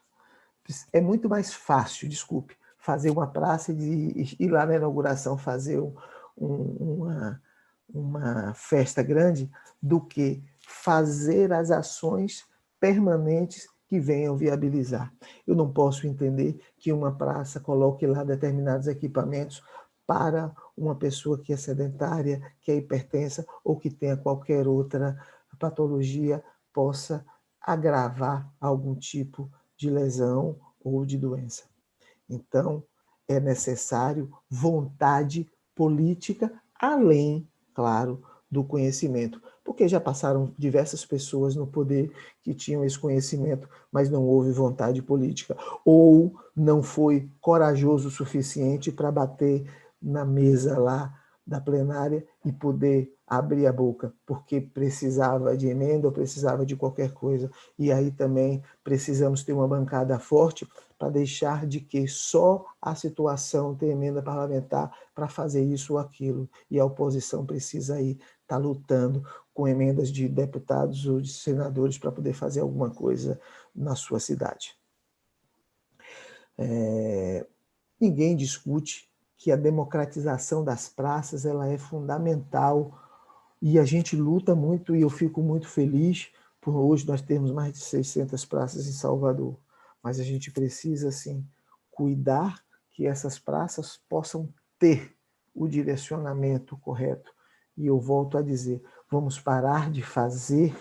Speaker 2: É muito mais fácil, desculpe, fazer uma praça e ir lá na inauguração fazer uma festa grande do que fazer as ações permanentes que venham viabilizar. Eu não posso entender que uma praça coloque lá determinados equipamentos para uma pessoa que é sedentária, que é hipertensa ou que tenha qualquer outra patologia possa agravar algum tipo de lesão ou de doença. Então, é necessário vontade política, além, claro, do conhecimento. Porque já passaram diversas pessoas no poder que tinham esse conhecimento, mas não houve vontade política. Ou não foi corajoso o suficiente para bater na mesa lá da plenária e poder abrir a boca, porque precisava de emenda ou precisava de qualquer coisa. E aí também precisamos ter uma bancada forte para deixar de que só a situação tem emenda parlamentar para fazer isso ou aquilo. E a oposição precisa aí estar lutando com emendas de deputados ou de senadores para poder fazer alguma coisa na sua cidade. Ninguém discute que a democratização das praças ela é fundamental e a gente luta muito e eu fico muito feliz por hoje nós termos mais de 600 praças em Salvador, mas a gente precisa, sim, cuidar que essas praças possam ter o direcionamento correto. E eu volto a dizer, vamos parar de fazer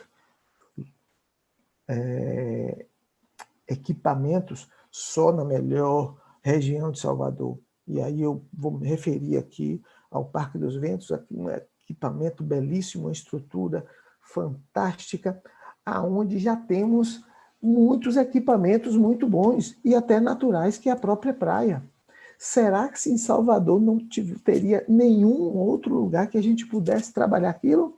Speaker 2: equipamentos só na melhor região de Salvador. E aí eu vou me referir aqui ao Parque dos Ventos, aqui um equipamento belíssimo, uma estrutura fantástica, aonde já temos muitos equipamentos muito bons e até naturais, que é a própria praia. Será que se em Salvador não teria nenhum outro lugar que a gente pudesse trabalhar aquilo?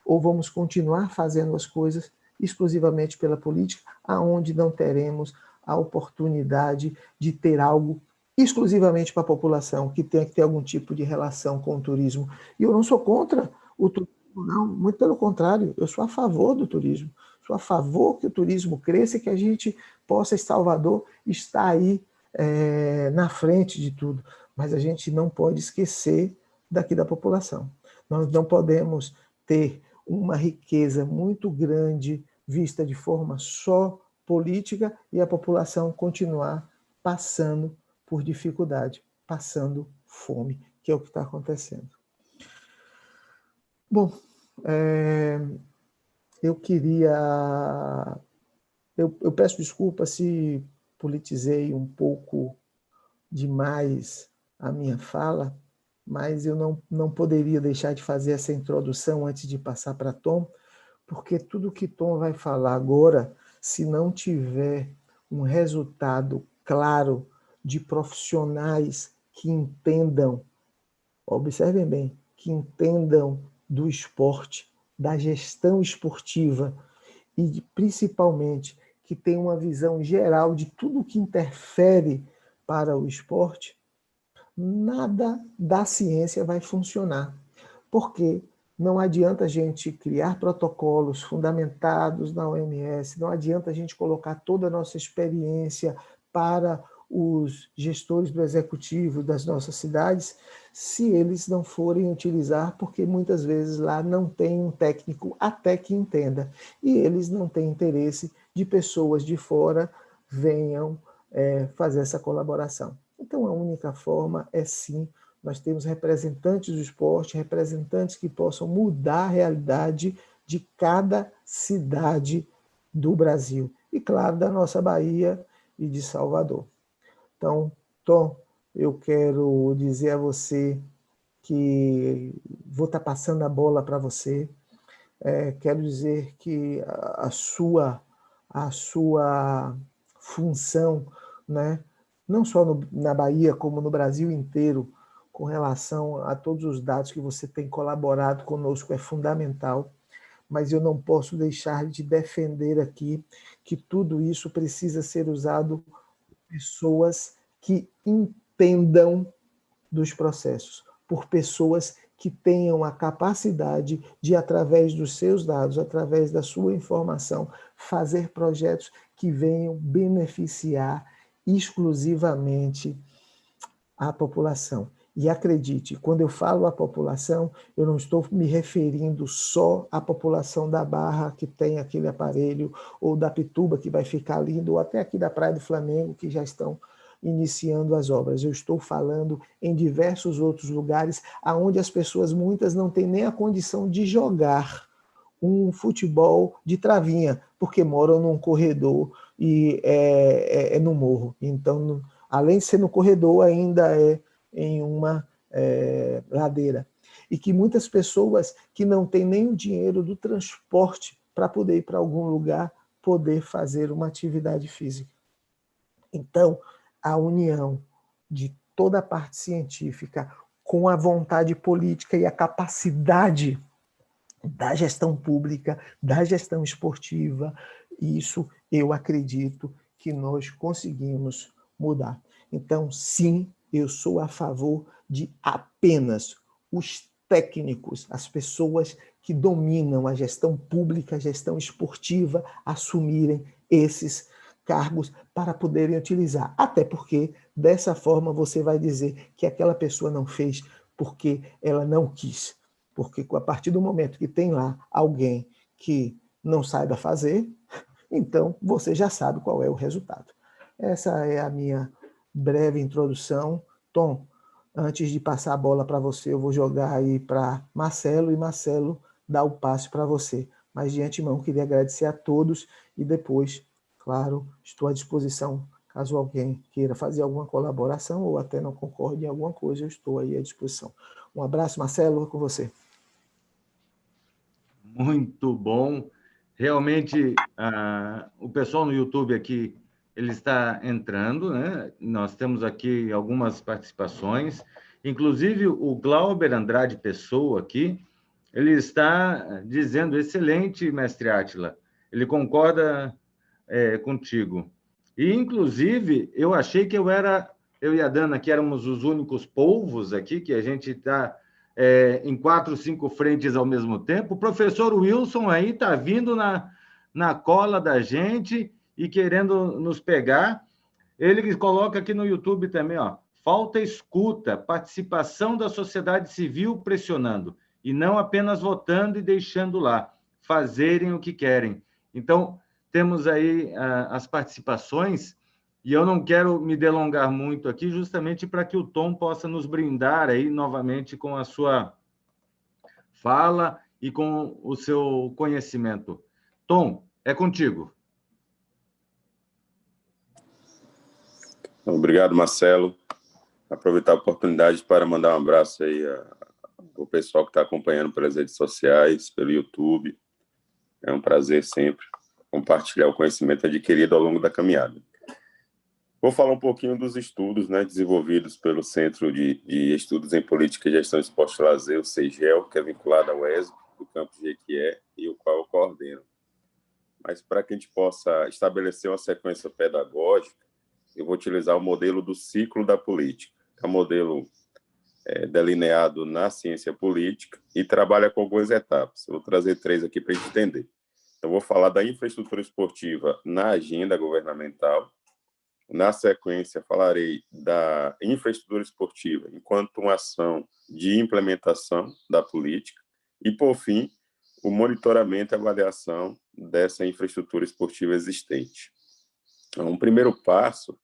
Speaker 2: Ou vamos continuar fazendo as coisas exclusivamente pela política, aonde não teremos a oportunidade de ter algo exclusivamente para a população, que tenha que ter algum tipo de relação com o turismo? E eu não sou contra o turismo, não, muito pelo contrário, eu sou a favor do turismo, sou a favor que o turismo cresça e que a gente possa, em Salvador, estar aí na frente de tudo, mas a gente não pode esquecer daqui da população. Nós não podemos ter uma riqueza muito grande vista de forma só política e a população continuar passando por dificuldade. passando fome, que é o que está acontecendo. Bom, eu queria... Eu peço desculpa se politizei um pouco demais a minha fala, mas eu não poderia deixar de fazer essa introdução antes de passar para Tom, porque tudo que Tom vai falar agora, se não tiver um resultado claro de profissionais que entendam, observem bem, que entendam do esporte, da gestão esportiva e principalmente que tenham uma visão geral de tudo que interfere para o esporte, nada da ciência vai funcionar. Porque não adianta a gente criar protocolos fundamentados na OMS, não adianta a gente colocar toda a nossa experiência para os gestores do executivo das nossas cidades, se eles não forem utilizar, porque muitas vezes lá não tem um técnico até que entenda, e eles não têm interesse de pessoas de fora venham fazer essa colaboração. Então, a única forma é sim, nós temos representantes do esporte, representantes que possam mudar a realidade de cada cidade do Brasil. E, claro, da nossa Bahia e de Salvador. Então, Tom, eu quero dizer a você que vou estar passando a bola para você. Quero dizer que a sua função, né, não só na Bahia, como no Brasil inteiro, com relação a todos os dados que você tem colaborado conosco, é fundamental. Mas eu não posso deixar de defender aqui que tudo isso precisa ser usado por pessoas que entendam dos processos, por pessoas que tenham a capacidade de, através dos seus dados, através da sua informação, fazer projetos que venham beneficiar exclusivamente a população. E acredite, quando eu falo a população, eu não estou me referindo só à população da Barra, que tem aquele aparelho, ou da Pituba, que vai ficar lindo, ou até aqui da Praia do Flamengo, que já estão iniciando as obras. Eu estou falando em diversos outros lugares, onde as pessoas, muitas, não têm nem a condição de jogar um futebol de travinha, porque moram num corredor e é no morro. Então, além de ser no corredor, ainda é em uma ladeira. E que muitas pessoas que não têm nem o dinheiro do transporte para poder ir para algum lugar, poder fazer uma atividade física. Então, a união de toda a parte científica com a vontade política e a capacidade da gestão pública, da gestão esportiva, isso eu acredito que nós conseguimos mudar. Então, sim, eu sou a favor de apenas os técnicos, as pessoas que dominam a gestão pública, a gestão esportiva, assumirem esses cargos para poderem utilizar. Até porque, dessa forma, você vai dizer que aquela pessoa não fez porque ela não quis. Porque a partir do momento que tem lá alguém que não saiba fazer, então você já sabe qual é o resultado. Essa é a minha breve introdução. Tom, antes de passar a bola para você, eu vou jogar aí para Marcelo, e Marcelo dá o passe para você. Mas, de antemão, queria agradecer a todos e depois, claro, estou à disposição, caso alguém queira fazer alguma colaboração ou até não concorde em alguma coisa, eu estou aí à disposição. Um abraço, Marcelo, é com você.
Speaker 1: Muito bom. Realmente, o pessoal no YouTube aqui, ele está entrando, né? Nós temos aqui algumas participações, inclusive o Glauber Andrade Pessoa aqui, ele está dizendo, excelente, mestre Átila, ele concorda contigo. E, inclusive, eu achei que eu e a Dana, que éramos os únicos polvos aqui, que a gente está em 4, 5 frentes ao mesmo tempo. O professor Wilson aí está vindo na cola da gente e querendo nos pegar. Ele coloca aqui no YouTube também, ó, falta escuta, participação da sociedade civil pressionando, e não apenas votando e deixando lá, fazerem o que querem. Então, temos aí as participações, E eu não quero me delongar muito aqui, justamente para que o Tom possa nos brindar aí novamente com a sua fala e com o seu conhecimento. Tom, é contigo.
Speaker 5: Obrigado, Marcelo. Aproveitar a oportunidade para mandar um abraço aí ao pessoal que está acompanhando pelas redes sociais, pelo YouTube. É um prazer sempre compartilhar o conhecimento adquirido ao longo da caminhada. Vou falar um pouquinho dos estudos, né, desenvolvidos pelo Centro de Estudos em Política e Gestão de Esporte e Lazer, o CEGEL, que é vinculado ao ESB, do campus Jequié, e o qual eu coordeno. Mas para que a gente possa estabelecer uma sequência pedagógica, eu vou utilizar o modelo do ciclo da política, que é um modelo delineado na ciência política e trabalha com algumas etapas. Eu vou trazer 3 aqui para a gente entender. Então, vou falar da infraestrutura esportiva na agenda governamental. Na sequência, falarei da infraestrutura esportiva enquanto uma ação de implementação da política e, por fim, o monitoramento e avaliação dessa infraestrutura esportiva existente. Então, um primeiro passo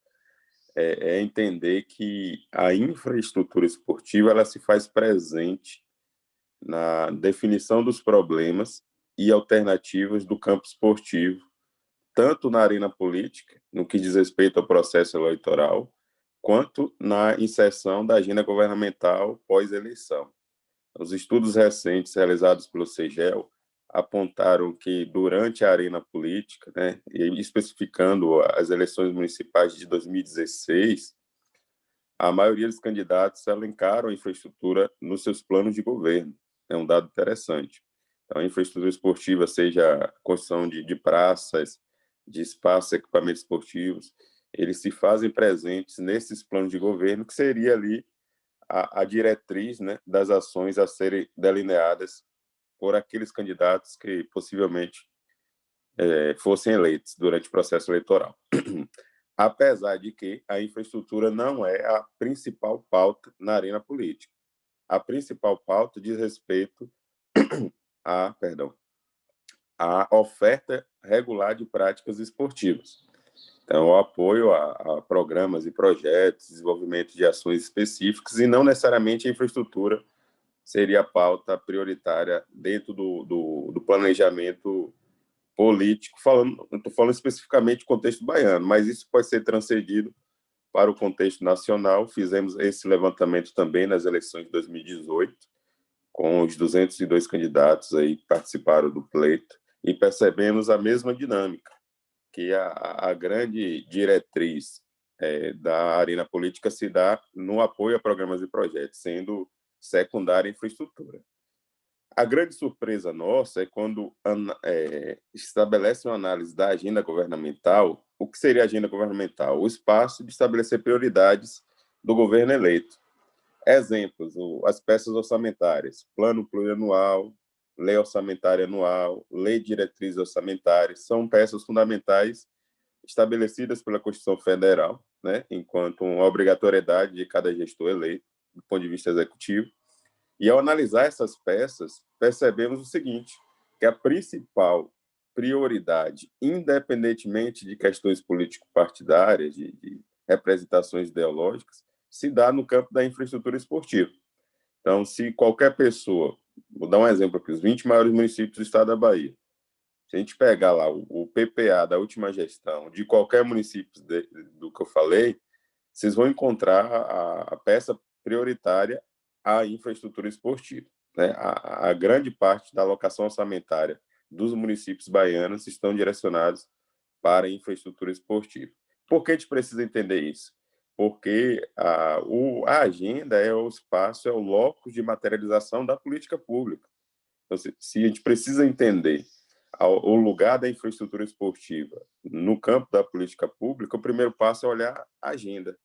Speaker 5: é entender que a infraestrutura esportiva ela se faz presente na definição dos problemas e alternativas do campo esportivo, tanto na arena política, no que diz respeito ao processo eleitoral, quanto na inserção da agenda governamental pós-eleição. Os estudos recentes realizados pelo CEGEL apontaram que, durante a arena política, né, e especificando as eleições municipais de 2016, a maioria dos candidatos elencaram a infraestrutura nos seus planos de governo. É um dado interessante. Então, a infraestrutura esportiva, seja a construção de praças, de espaços, equipamentos esportivos, eles se fazem presentes nesses planos de governo, que seria ali a diretriz, né, das ações a serem delineadas por aqueles candidatos que possivelmente fossem eleitos durante o processo eleitoral. Apesar de que a infraestrutura não é a principal pauta na arena política. A principal pauta diz respeito à oferta regular de práticas esportivas. Então, o apoio a programas e projetos, desenvolvimento de ações específicas, e não necessariamente a infraestrutura seria a pauta prioritária dentro do planejamento político. Estou falando especificamente do contexto baiano, mas isso pode ser transcedido para o contexto nacional. Fizemos esse levantamento também nas eleições de 2018, com os 202 candidatos aí que participaram do pleito, e percebemos a mesma dinâmica, que a grande diretriz da arena política se dá no apoio a programas e projetos, sendo secundária a infraestrutura. A grande surpresa nossa é quando estabelece uma análise da agenda governamental. O que seria a agenda governamental? O espaço de estabelecer prioridades do governo eleito. Exemplos, as peças orçamentárias, plano plurianual, lei orçamentária anual, lei de diretrizes orçamentárias, são peças fundamentais estabelecidas pela Constituição Federal, né, enquanto uma obrigatoriedade de cada gestor eleito, do ponto de vista executivo. E, ao analisar essas peças, percebemos o seguinte, que a principal prioridade, independentemente de questões político-partidárias, de representações ideológicas, se dá no campo da infraestrutura esportiva. Então, se qualquer pessoa, vou dar um exemplo aqui, os 20 maiores municípios do estado da Bahia, se a gente pegar lá o PPA da última gestão de qualquer município do que eu falei, vocês vão encontrar a peça prioritária à infraestrutura esportiva, né? A grande parte da alocação orçamentária dos municípios baianos estão direcionados para a infraestrutura esportiva. Por que a gente precisa entender isso? Porque a agenda é o espaço, é o locus de materialização da política pública. Então, se a gente precisa entender o lugar da infraestrutura esportiva no campo da política pública, o primeiro passo é olhar a agenda.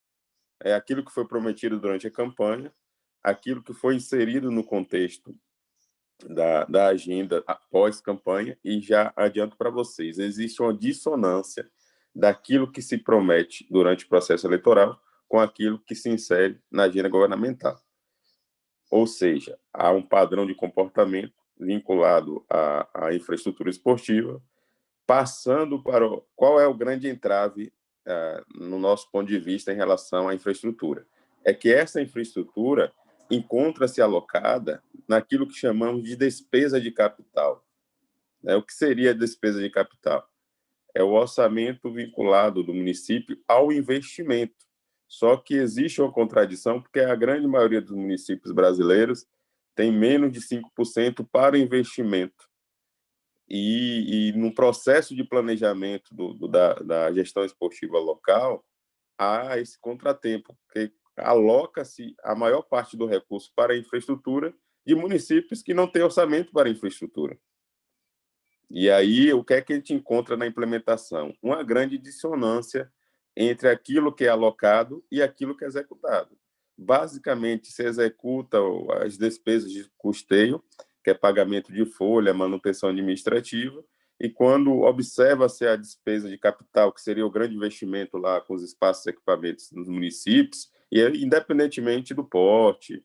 Speaker 5: É aquilo que foi prometido durante a campanha, aquilo que foi inserido no contexto da agenda pós-campanha, e já adianto para vocês, existe uma dissonância daquilo que se promete durante o processo eleitoral com aquilo que se insere na agenda governamental. Ou seja, há um padrão de comportamento vinculado à infraestrutura esportiva, passando para qual é o grande entrave no nosso ponto de vista, em relação à infraestrutura. É que essa infraestrutura encontra-se alocada naquilo que chamamos de despesa de capital. O que seria despesa de capital? É o orçamento vinculado do município ao investimento. Só que existe uma contradição, porque a grande maioria dos municípios brasileiros tem menos de 5% para o investimento. E no processo de planejamento da gestão esportiva local, há esse contratempo, porque aloca-se a maior parte do recurso para a infraestrutura de municípios que não têm orçamento para a infraestrutura. E aí, o que é que a gente encontra na implementação? Uma grande dissonância entre aquilo que é alocado e aquilo que é executado. Basicamente, se executa as despesas de custeio, que é pagamento de folha, manutenção administrativa, e quando observa-se a despesa de capital, que seria o grande investimento lá com os espaços e equipamentos nos municípios, e independentemente do porte,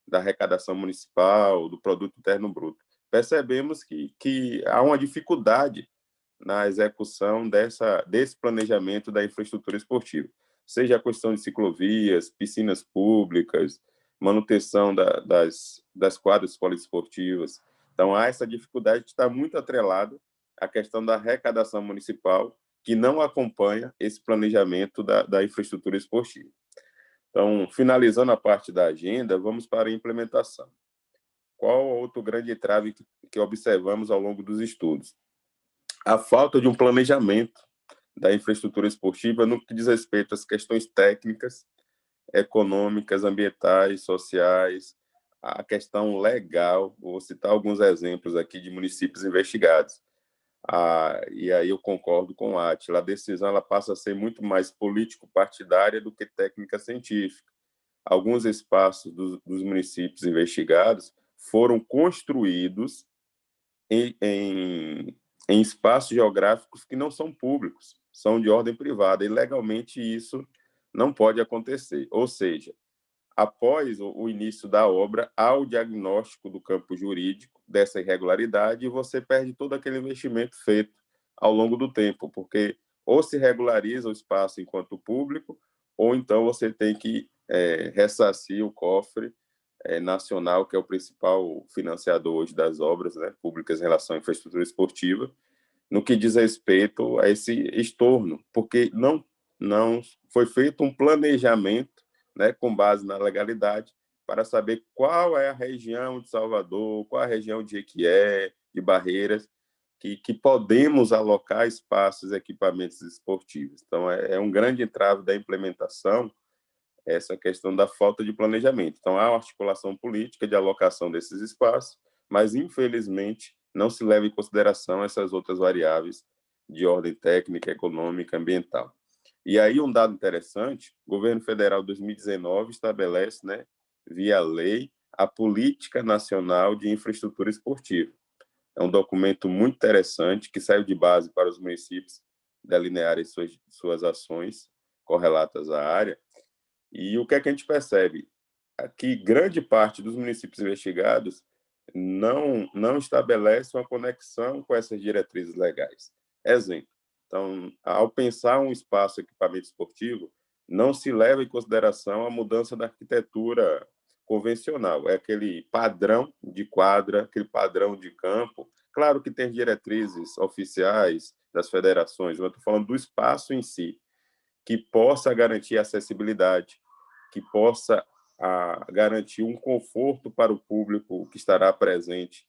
Speaker 5: da arrecadação municipal, do produto interno bruto, percebemos que há uma dificuldade na execução desse planejamento da infraestrutura esportiva, seja a questão de ciclovias, piscinas públicas, manutenção das quadras poliesportivas. Então, há essa dificuldade que está muito atrelada à questão da arrecadação municipal, que não acompanha esse planejamento da infraestrutura esportiva. Então, finalizando a parte da agenda, vamos para a implementação. Qual outro grande entrave que observamos ao longo dos estudos? A falta de um planejamento da infraestrutura esportiva no que diz respeito às questões técnicas, econômicas, ambientais, sociais, a questão legal. Vou citar alguns exemplos aqui de municípios investigados. E aí eu concordo com a Átila, a decisão ela passa a ser muito mais político-partidária do que técnica científica. Alguns espaços dos municípios investigados foram construídos em espaços geográficos que não são públicos, são de ordem privada, e legalmente isso não pode acontecer. Ou seja, após o início da obra, há o diagnóstico do campo jurídico dessa irregularidade e você perde todo aquele investimento feito ao longo do tempo, porque ou se regulariza o espaço enquanto público, ou então você tem que ressarcir o cofre nacional, que é o principal financiador hoje das obras, né, públicas em relação à infraestrutura esportiva, no que diz respeito a esse estorno, porque não foi feito um planejamento, né, com base na legalidade, para saber qual é a região de Salvador, qual é a região de Jequié, de Barreiras, que podemos alocar espaços e equipamentos esportivos. Então, é um grande entrave da implementação essa questão da falta de planejamento. Então, há uma articulação política de alocação desses espaços, mas, infelizmente, não se leva em consideração essas outras variáveis de ordem técnica, econômica, ambiental. E aí, um dado interessante, o governo federal, 2019, estabelece, né, via lei, a Política Nacional de Infraestrutura Esportiva. É um documento muito interessante que serve de base para os municípios delinearem suas ações correlatas à área. E o que é que a gente percebe? Que grande parte dos municípios investigados não estabelece uma conexão com essas diretrizes legais. Exemplo, então, ao pensar um espaço equipamento esportivo, não se leva em consideração a mudança da arquitetura convencional. É aquele padrão de quadra, aquele padrão de campo. Claro que tem diretrizes oficiais das federações, mas estou falando do espaço em si, que possa garantir acessibilidade, que possa garantir um conforto para o público que estará presente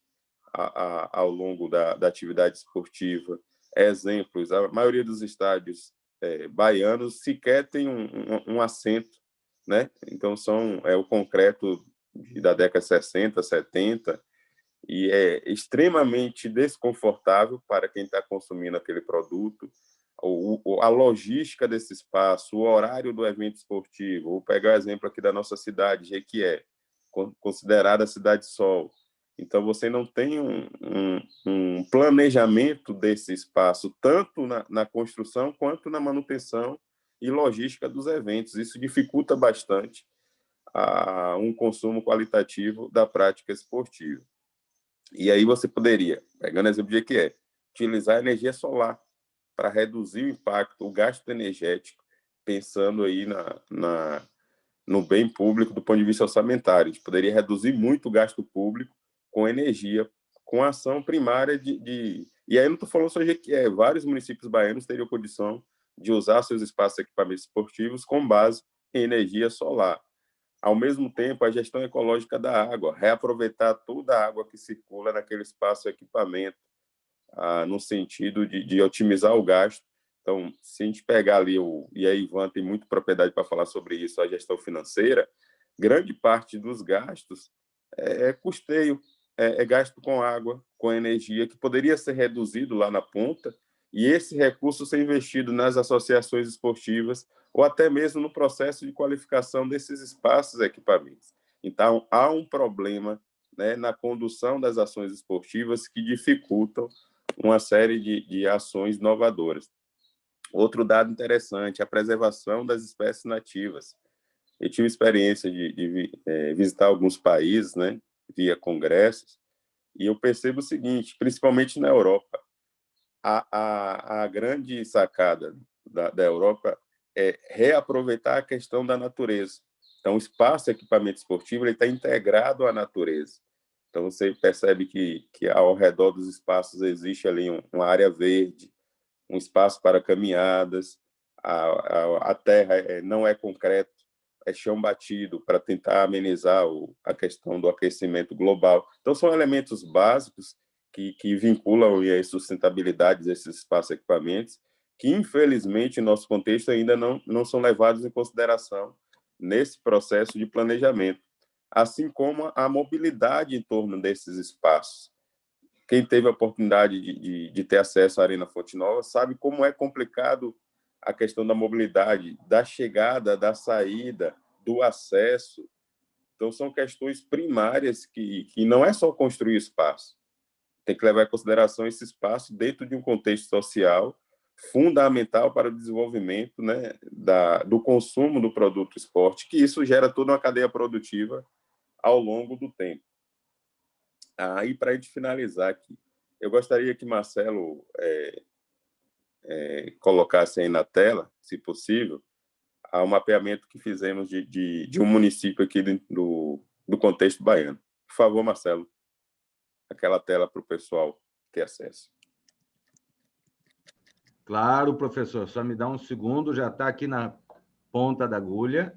Speaker 5: ao longo da atividade esportiva. Exemplos, a maioria dos estádios baianos sequer tem um assento, né? Então, o concreto da década de 60, 70, e é extremamente desconfortável para quem está consumindo aquele produto. A logística desse espaço, o horário do evento esportivo. Vou pegar o exemplo aqui da nossa cidade, Jequié, considerada cidade-sol. Então, você não tem um planejamento desse espaço, tanto na construção quanto na manutenção e logística dos eventos. Isso dificulta bastante um consumo qualitativo da prática esportiva. E aí você poderia, pegando o exemplo de Jequié, utilizar a energia solar para reduzir o impacto, o gasto energético pensando aí no bem público do ponto de vista orçamentário. A gente poderia reduzir muito o gasto público com energia, com ação primária de... E aí não estou falando só de Jequié, vários municípios baianos teriam condição de usar seus espaços e equipamentos esportivos com base em energia solar. Ao mesmo tempo, a gestão ecológica da água, reaproveitar toda a água que circula naquele espaço e equipamento, no sentido de otimizar o gasto. Então, se a gente pegar ali, e a Ivan tem muita propriedade para falar sobre isso, a gestão financeira, grande parte dos gastos é custeio, é gasto com água, com energia, que poderia ser reduzido lá na ponta, e esse recurso ser investido nas associações esportivas ou até mesmo no processo de qualificação desses espaços e equipamentos. Então, há um problema, né, na condução das ações esportivas que dificultam uma série de ações inovadoras. Outro dado interessante, a preservação das espécies nativas. Eu tive experiência de visitar alguns países, né, via congressos, e eu percebo o seguinte, principalmente na Europa, a grande sacada da Europa é reaproveitar a questão da natureza. Então, o espaço e equipamento esportivo está integrado à natureza. Então, você percebe que ao redor dos espaços existe ali uma área verde, um espaço para caminhadas, a terra não é concreto, é chão batido para tentar amenizar a questão do aquecimento global. Então, são elementos básicos que vinculam a sustentabilidade desses espaços e equipamentos, que, infelizmente, em nosso contexto, ainda não são levados em consideração nesse processo de planejamento, assim como a mobilidade em torno desses espaços. Quem teve a oportunidade de ter acesso à Arena Fonte Nova sabe como é complicado a questão da mobilidade, da chegada, da saída, do acesso. Então, são questões primárias que não é só construir espaço, tem que levar em consideração esse espaço dentro de um contexto social fundamental para o desenvolvimento, né, do consumo do produto esporte, que isso gera toda uma cadeia produtiva ao longo do tempo. E para a gente finalizar aqui, eu gostaria que Marcelo colocasse aí na tela, se possível, o mapeamento que fizemos de um município aqui do contexto baiano. Por favor, Marcelo, aquela tela para o pessoal ter acesso.
Speaker 1: Claro, professor, só me dá um segundo, já está aqui na ponta da agulha.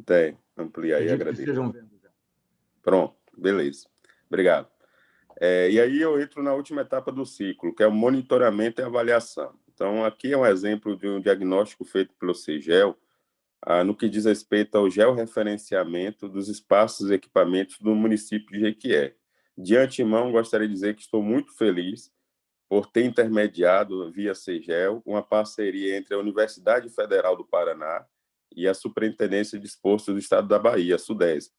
Speaker 5: Tem, ampliar aí, agradeço.
Speaker 1: Estejam vendo já.
Speaker 5: Pronto, beleza. Obrigado. E aí eu entro na última etapa do ciclo, que é o monitoramento e avaliação. Então, aqui é um exemplo de um diagnóstico feito pelo CEGEL, no que diz respeito ao georreferenciamento dos espaços e equipamentos do município de Jequié. De antemão, gostaria de dizer que estou muito feliz por ter intermediado, via CEGEL, uma parceria entre a Universidade Federal do Paraná e a Superintendência de Esportes do Estado da Bahia, a SUDESP,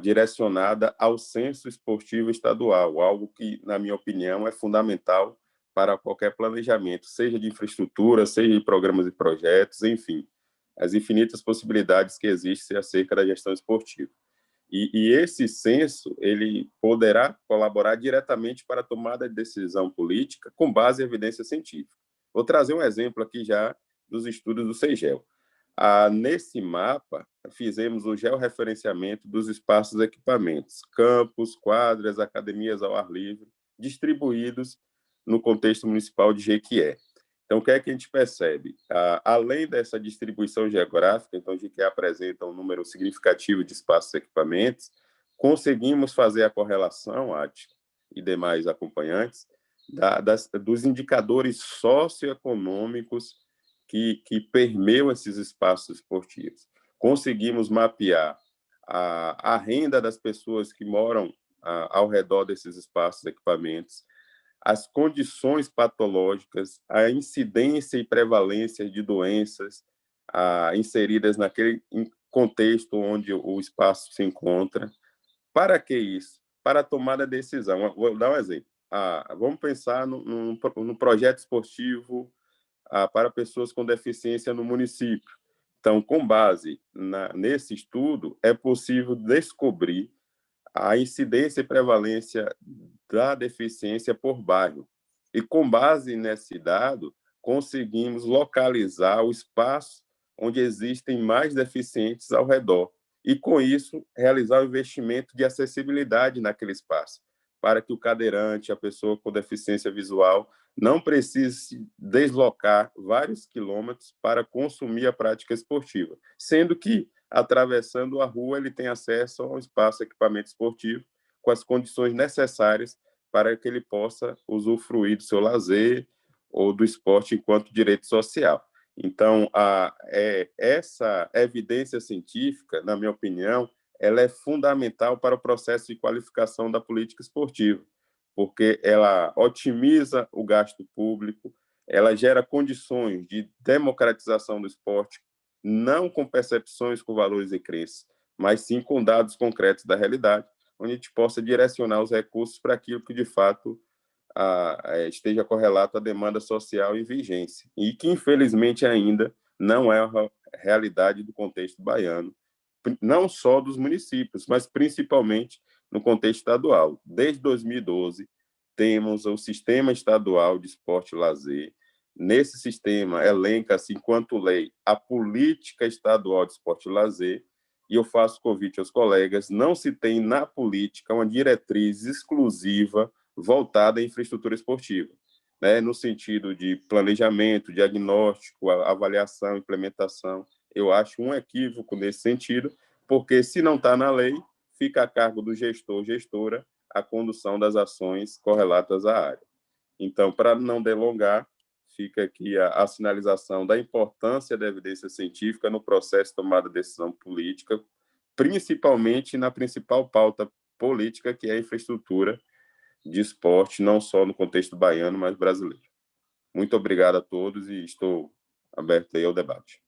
Speaker 5: direcionada ao censo esportivo estadual, algo que, na minha opinião, é fundamental para qualquer planejamento, seja de infraestrutura, seja de programas e projetos, enfim, as infinitas possibilidades que existem acerca da gestão esportiva. E esse censo ele poderá colaborar diretamente para a tomada de decisão política com base em evidência científica. Vou trazer um exemplo aqui já dos estudos do CEGEL. Nesse mapa, fizemos o georreferenciamento dos espaços e equipamentos, campos, quadras, academias ao ar livre, distribuídos no contexto municipal de Jequié. Então, o que é que a gente percebe? Além dessa distribuição geográfica, então, Jequié apresenta um número significativo de espaços e equipamentos, conseguimos fazer a correlação, Átila e demais acompanhantes, dos indicadores socioeconômicos que permeiam esses espaços esportivos. Conseguimos mapear a renda das pessoas que moram ao redor desses espaços e equipamentos, as condições patológicas, a incidência e prevalência de doenças inseridas naquele contexto onde o espaço se encontra. Para que isso? Para a tomada de decisão. Vou dar um exemplo. Vamos pensar no projeto esportivo para pessoas com deficiência no município. Então, com base nesse estudo, é possível descobrir a incidência e prevalência da deficiência por bairro. E, com base nesse dado, conseguimos localizar o espaço onde existem mais deficientes ao redor e, com isso, realizar o investimento de acessibilidade naquele espaço, para que o cadeirante, a pessoa com deficiência visual, não precise se deslocar vários quilômetros para consumir a prática esportiva, sendo que, atravessando a rua, ele tem acesso a um espaço de equipamento esportivo com as condições necessárias para que ele possa usufruir do seu lazer ou do esporte enquanto direito social. Então, essa evidência científica, na minha opinião, ela é fundamental para o processo de qualificação da política esportiva, porque ela otimiza o gasto público, ela gera condições de democratização do esporte, não com percepções com valores e crenças, mas sim com dados concretos da realidade, onde a gente possa direcionar os recursos para aquilo que, de fato, esteja correlato à demanda social em vigência, e que, infelizmente, ainda não é a realidade do contexto baiano, não só dos municípios, mas principalmente no contexto estadual. Desde 2012, temos o Sistema Estadual de Esporte e Lazer. Nesse sistema, elenca-se, enquanto lei, a Política Estadual de Esporte e Lazer, e eu faço convite aos colegas, não se tem na política uma diretriz exclusiva voltada à infraestrutura esportiva, né, no sentido de planejamento, diagnóstico, avaliação, implementação. Eu acho um equívoco nesse sentido, porque, se não está na lei, fica a cargo do gestor, gestora, a condução das ações correlatas à área. Então, para não delongar, fica aqui a sinalização da importância da evidência científica no processo de tomada de decisão política, principalmente na principal pauta política, que é a infraestrutura de esporte, não só no contexto baiano, mas brasileiro. Muito obrigado a todos e estou aberto aí ao debate.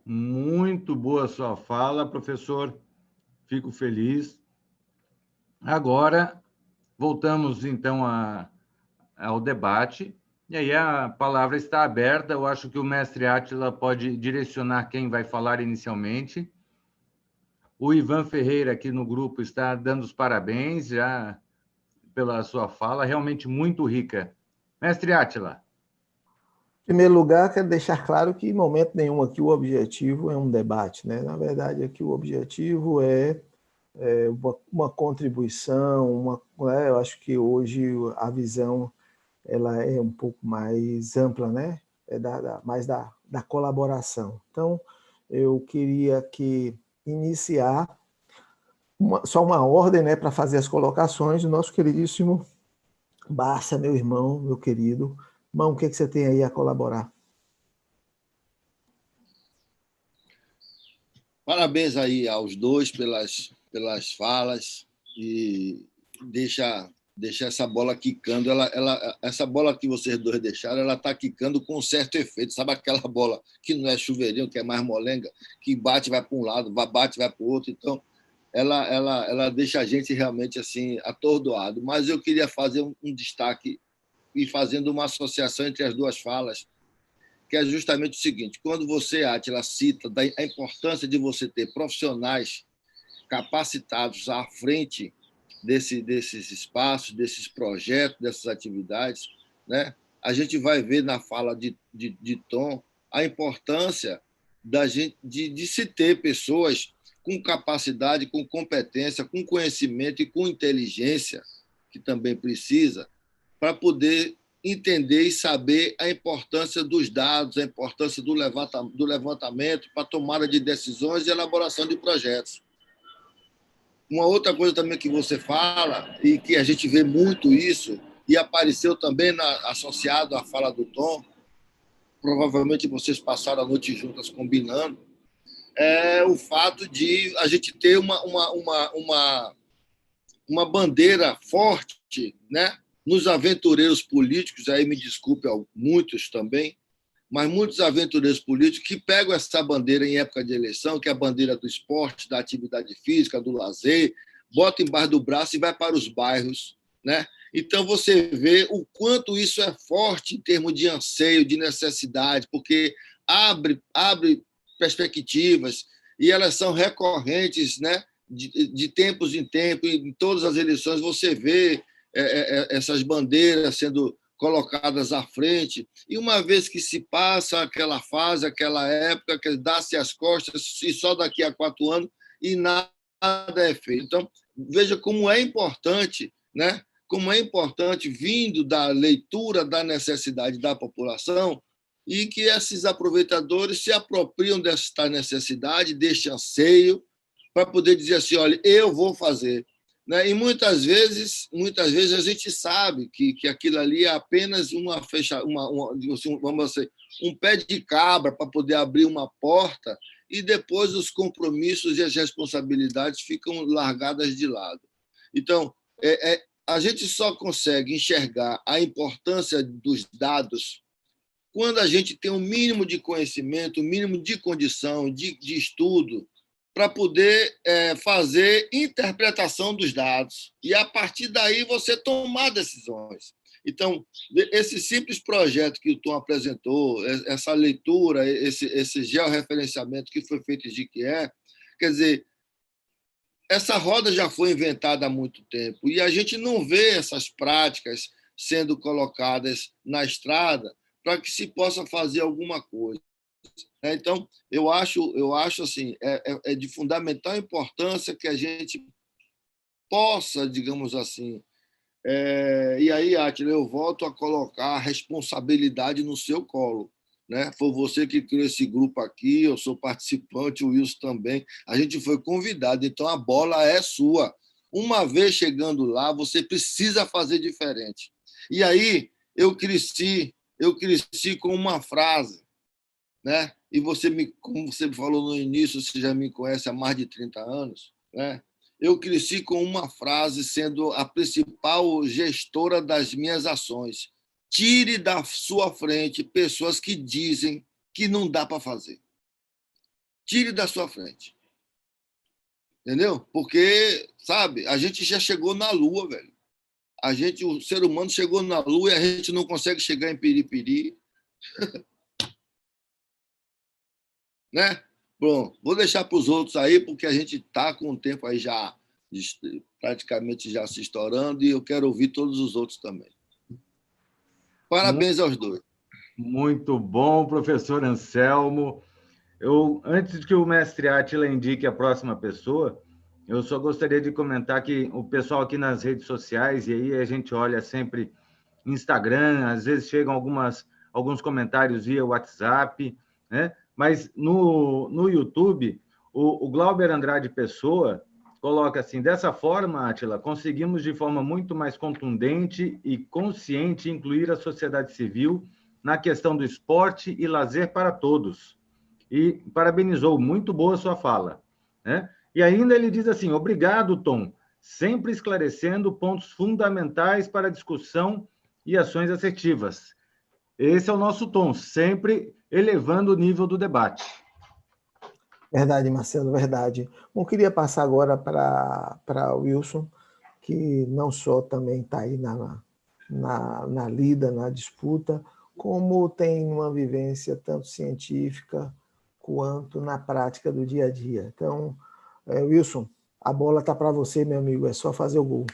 Speaker 1: Muito boa a sua fala, professor. Fico feliz. Agora, voltamos, então, ao debate. E aí a palavra está aberta. Eu acho que o mestre Átila pode direcionar quem vai falar inicialmente. O Ivan Ferreira, aqui no grupo, está dando os parabéns já pela sua fala, realmente muito rica. Mestre Átila.
Speaker 2: Em primeiro lugar, quero deixar claro que, em momento nenhum aqui, o objetivo é um debate, né? Na verdade, aqui o objetivo é uma contribuição, eu acho que hoje a visão ela é um pouco mais ampla, né? Mais da colaboração. Então, eu queria iniciar só uma ordem, né, para fazer as colocações do nosso queridíssimo Barça, meu irmão, meu querido. Irmão, o que você tem aí a colaborar?
Speaker 4: Parabéns aí aos dois pelas falas e deixa essa bola quicando. Essa bola que vocês dois deixaram, ela está quicando com um certo efeito. Sabe aquela bola que não é chuveirinho, que é mais molenga, que bate, vai para um lado, bate, vai para o outro. Então, ela deixa a gente realmente assim atordoado. Mas eu queria fazer um destaque e fazendo uma associação entre as duas falas, que é justamente o seguinte: quando você, Átila, cita a importância de você ter profissionais capacitados à frente desses espaços, desses projetos, dessas atividades, né? A gente vai ver na fala de Tom a importância de se ter pessoas com capacidade, com competência, com conhecimento e com inteligência, que também precisa, para poder entender e saber a importância dos dados, a importância do levantamento para a tomada de decisões e elaboração de projetos. Uma outra coisa também que você fala, e que a gente vê muito isso, e apareceu também associado à fala do Tom, provavelmente vocês passaram a noite juntas combinando, é o fato de a gente ter uma bandeira forte, né, nos aventureiros políticos, aí me desculpe, muitos também, mas muitos aventureiros políticos que pegam essa bandeira em época de eleição, que é a bandeira do esporte, da atividade física, do lazer, bota embaixo do braço e vai para os bairros, né? Então, você vê o quanto isso é forte em termos de anseio, de necessidade, porque abre perspectivas e elas são recorrentes, né? De tempos em tempos, em todas as eleições, você vê essas bandeiras sendo colocadas à frente, e uma vez que se passa aquela fase, aquela época, que dá-se as costas, e só daqui a 4 anos, e nada é feito. Então, veja como é importante, né? Como é importante, vindo da leitura da necessidade da população, e que esses aproveitadores se apropriam desta necessidade, deste anseio, para poder dizer assim, olha, eu vou fazer. Né? E muitas vezes a gente sabe que aquilo ali é apenas vamos dizer, um pé de cabra para poder abrir uma porta, e depois os compromissos e as responsabilidades ficam largadas de lado. Então, a gente só consegue enxergar a importância dos dados quando a gente tem um mínimo de conhecimento, um mínimo de condição, de estudo, para poder fazer interpretação dos dados e, a partir daí, você tomar decisões. Então, esse simples projeto que o Tom apresentou, essa leitura, esse georreferenciamento que foi feito em Jequié, quer dizer, essa roda já foi inventada há muito tempo e a gente não vê essas práticas sendo colocadas na estrada para que se possa fazer alguma coisa. Então, eu acho assim, é de fundamental importância que a gente possa, digamos assim, e aí, Átila, eu volto a colocar a responsabilidade no seu colo. Né? Foi você que criou esse grupo aqui, eu sou participante, o Wilson também, a gente foi convidado, então a bola é sua. Uma vez chegando lá, você precisa fazer diferente. E aí, eu cresci com uma frase, né? E você, como você falou no início, você já me conhece há mais de 30 anos, né? Eu cresci com uma frase sendo a principal gestora das minhas ações. Tire da sua frente pessoas que dizem que não dá para fazer. Tire da sua frente. Entendeu? Porque, sabe, a gente já chegou na Lua, velho. O ser humano chegou na Lua e a gente não consegue chegar em Piripiri. Né? Bom, vou deixar para os outros aí, porque a gente está com o tempo aí já praticamente já se estourando e eu quero ouvir todos os outros também. Parabéns aos dois.
Speaker 1: Muito bom, professor Anselmo. Antes que o mestre Átila indique a próxima pessoa, eu só gostaria de comentar que o pessoal aqui nas redes sociais, e aí a gente olha sempre Instagram, às vezes chegam alguns comentários via WhatsApp, né? Mas no YouTube, o Glauber Andrade Pessoa coloca assim, dessa forma, Átila, conseguimos de forma muito mais contundente e consciente incluir a sociedade civil na questão do esporte e lazer para todos. E parabenizou, muito boa sua fala. Né? E ainda ele diz assim, obrigado, Tom, sempre esclarecendo pontos fundamentais para a discussão e ações assertivas. Esse é o nosso tom, sempre elevando o nível do debate.
Speaker 2: Verdade, Marcelo, verdade. Bom, queria passar agora para o Wilson, que não só também está aí na lida, na disputa, como tem uma vivência tanto científica quanto na prática do dia a dia. Então, Wilson, a bola está para você, meu amigo, é só fazer o gol.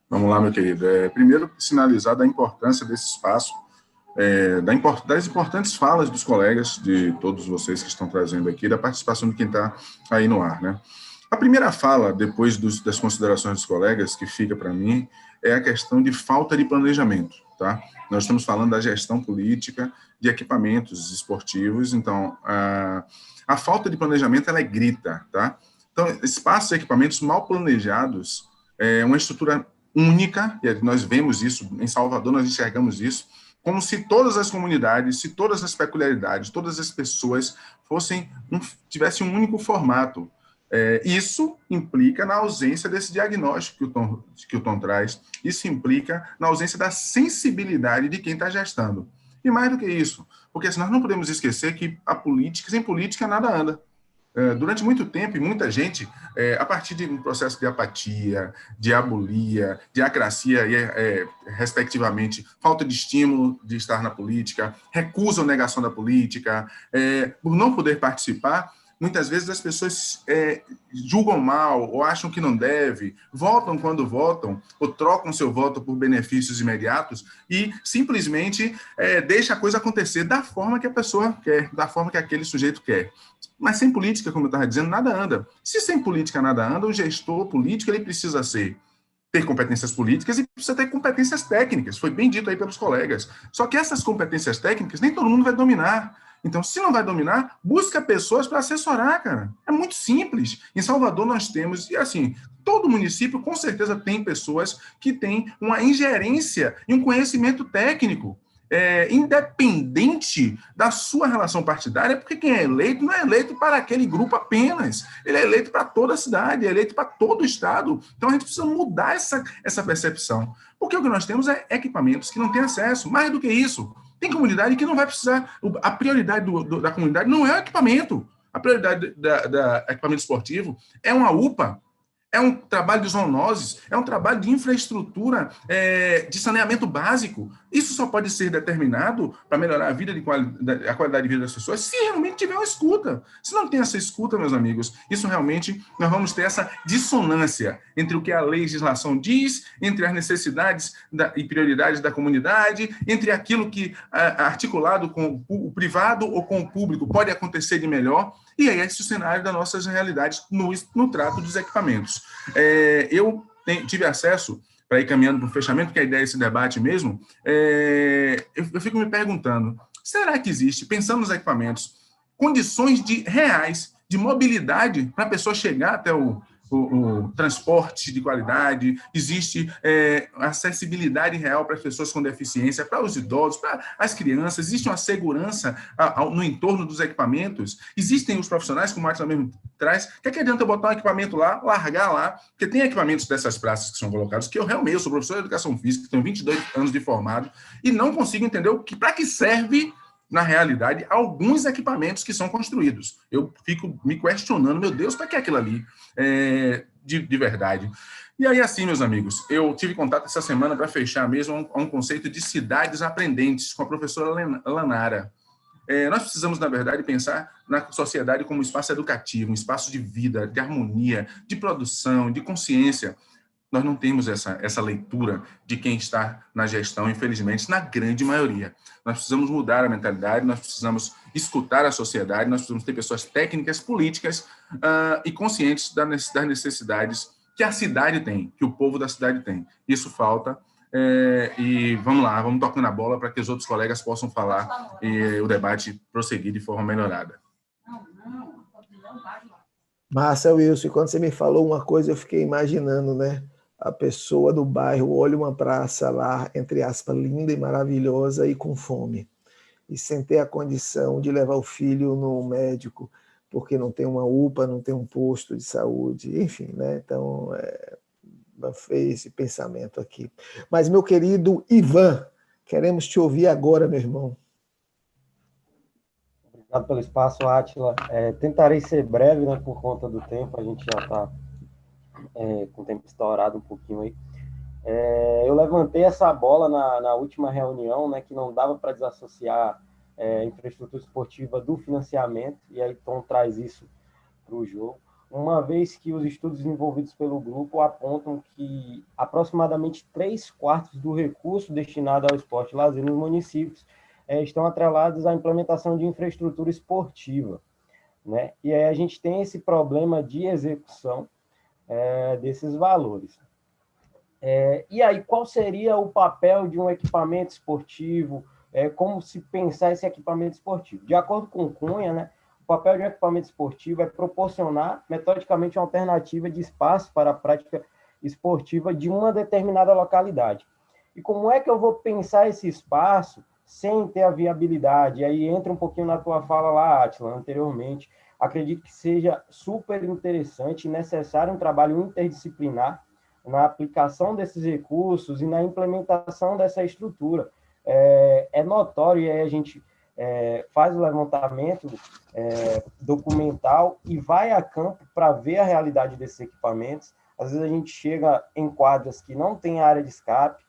Speaker 3: Vamos lá, meu querido. Primeiro, sinalizar da importância desse espaço, das importantes falas dos colegas, de todos vocês que estão trazendo aqui, da participação de quem está aí no ar, né? A primeira fala, depois das considerações dos colegas, que fica para mim, é a questão de falta de planejamento, tá? Nós estamos falando da gestão política de equipamentos esportivos, então, a falta de planejamento, ela grita, tá? Então, espaços e equipamentos mal planejados, uma estrutura única, e nós vemos isso, em Salvador nós enxergamos isso, como se todas as comunidades, se todas as peculiaridades, todas as pessoas tivessem um único formato. Isso implica na ausência desse diagnóstico que o Tom traz, isso implica na ausência da sensibilidade de quem está gestando. E mais do que isso, porque nós não podemos esquecer que sem política nada anda. durante muito tempo, e muita gente, a partir de um processo de apatia, de abulia, de acracia, respectivamente, falta de estímulo de estar na política, recusa ou negação da política, por não poder participar, muitas vezes as pessoas julgam mal ou acham que não deve, votam quando votam, ou trocam seu voto por benefícios imediatos e simplesmente deixa a coisa acontecer da forma que a pessoa quer, da forma que aquele sujeito quer. Mas sem política, como eu estava dizendo, nada anda. Se sem política nada anda, o gestor político ele precisa ter competências políticas e precisa ter competências técnicas. Foi bem dito aí pelos colegas. Só que essas competências técnicas nem todo mundo vai dominar. Então, se não vai dominar, busca pessoas para assessorar, cara. É muito simples. Em Salvador nós temos, e assim, todo município com certeza tem pessoas que têm uma ingerência e um conhecimento técnico. Independente da sua relação partidária, porque quem é eleito não é eleito para aquele grupo apenas, ele é eleito para toda a cidade, é eleito para todo o estado. Então a gente precisa mudar essa percepção, porque o que nós temos é equipamentos que não têm acesso. Mais do que isso, tem comunidade que não vai precisar, a prioridade da comunidade não é o equipamento, a prioridade da equipamento esportivo é uma UPA, é um trabalho de zoonoses, é um trabalho de infraestrutura, de saneamento básico. Isso só pode ser determinado para melhorar a qualidade de vida das pessoas se realmente tiver uma escuta. Se não tem essa escuta, meus amigos, isso realmente, nós vamos ter essa dissonância entre o que a legislação diz, entre as necessidades e prioridades da comunidade, entre aquilo que, articulado com o privado ou com o público, pode acontecer de melhor. E aí, esse é o cenário das nossas realidades no trato dos equipamentos. Eu tive acesso, para ir caminhando para o fechamento, porque a ideia é esse debate mesmo, eu fico me perguntando, será que existe, pensando nos equipamentos, condições reais de mobilidade para a pessoa chegar até o transporte de qualidade, existe acessibilidade real para as pessoas com deficiência, para os idosos, para as crianças, existe uma segurança no entorno dos equipamentos, existem os profissionais, como o Marcos mesmo traz, que adianta eu botar um equipamento lá, largar lá, porque tem equipamentos dessas praças que são colocados, que eu realmente sou professor de educação física, tenho 22 anos de formado, e não consigo entender para que serve na realidade, alguns equipamentos que são construídos. Eu fico me questionando, meu Deus, para que aquilo ali de verdade? E aí, assim, meus amigos, eu tive contato essa semana para fechar mesmo um conceito de cidades aprendentes com a professora Lanara. Nós precisamos, na verdade, pensar na sociedade como um espaço educativo, um espaço de vida, de harmonia, de produção, de consciência. Nós não temos essa leitura de quem está na gestão, infelizmente, na grande maioria. Nós precisamos mudar a mentalidade, nós precisamos escutar a sociedade, nós precisamos ter pessoas técnicas, políticas e conscientes das necessidades que a cidade tem, que o povo da cidade tem. Isso falta. E vamos lá, vamos tocando a bola para que os outros colegas possam falar e o debate prosseguir de forma melhorada.
Speaker 2: Massa, Wilson, quando você me falou uma coisa, eu fiquei imaginando, né? A pessoa do bairro olha uma praça lá, entre aspas, linda e maravilhosa e com fome. E sem ter a condição de levar o filho no médico, porque não tem uma UPA, não tem um posto de saúde, enfim, né? Então, fez esse pensamento aqui. Mas, meu querido Ivan, queremos te ouvir agora, meu irmão.
Speaker 6: Obrigado pelo espaço, Átila. Tentarei ser breve, né, por conta do tempo, a gente já está com o tempo estourado um pouquinho aí. Eu levantei essa bola na última reunião, né, que não dava para desassociar a infraestrutura esportiva do financiamento, e aí Tom traz isso para o jogo, uma vez que os estudos desenvolvidos pelo grupo apontam que aproximadamente 3/4 do recurso destinado ao esporte e lazer nos municípios estão atrelados à implementação de infraestrutura esportiva, né? E aí a gente tem esse problema de execução desses valores. E aí, qual seria o papel de um equipamento esportivo? Como se pensar esse equipamento esportivo? De acordo com Cunha, né, o papel de um equipamento esportivo é proporcionar metodicamente uma alternativa de espaço para a prática esportiva de uma determinada localidade. E como é que eu vou pensar esse espaço sem ter a viabilidade? E aí entra um pouquinho na tua fala lá, Átila, anteriormente. Acredito que seja super interessante e necessário um trabalho interdisciplinar na aplicação desses recursos e na implementação dessa estrutura. É notório, e aí a gente faz o levantamento documental e vai a campo para ver a realidade desses equipamentos. Às vezes a gente chega em quadras que não tem área de escape,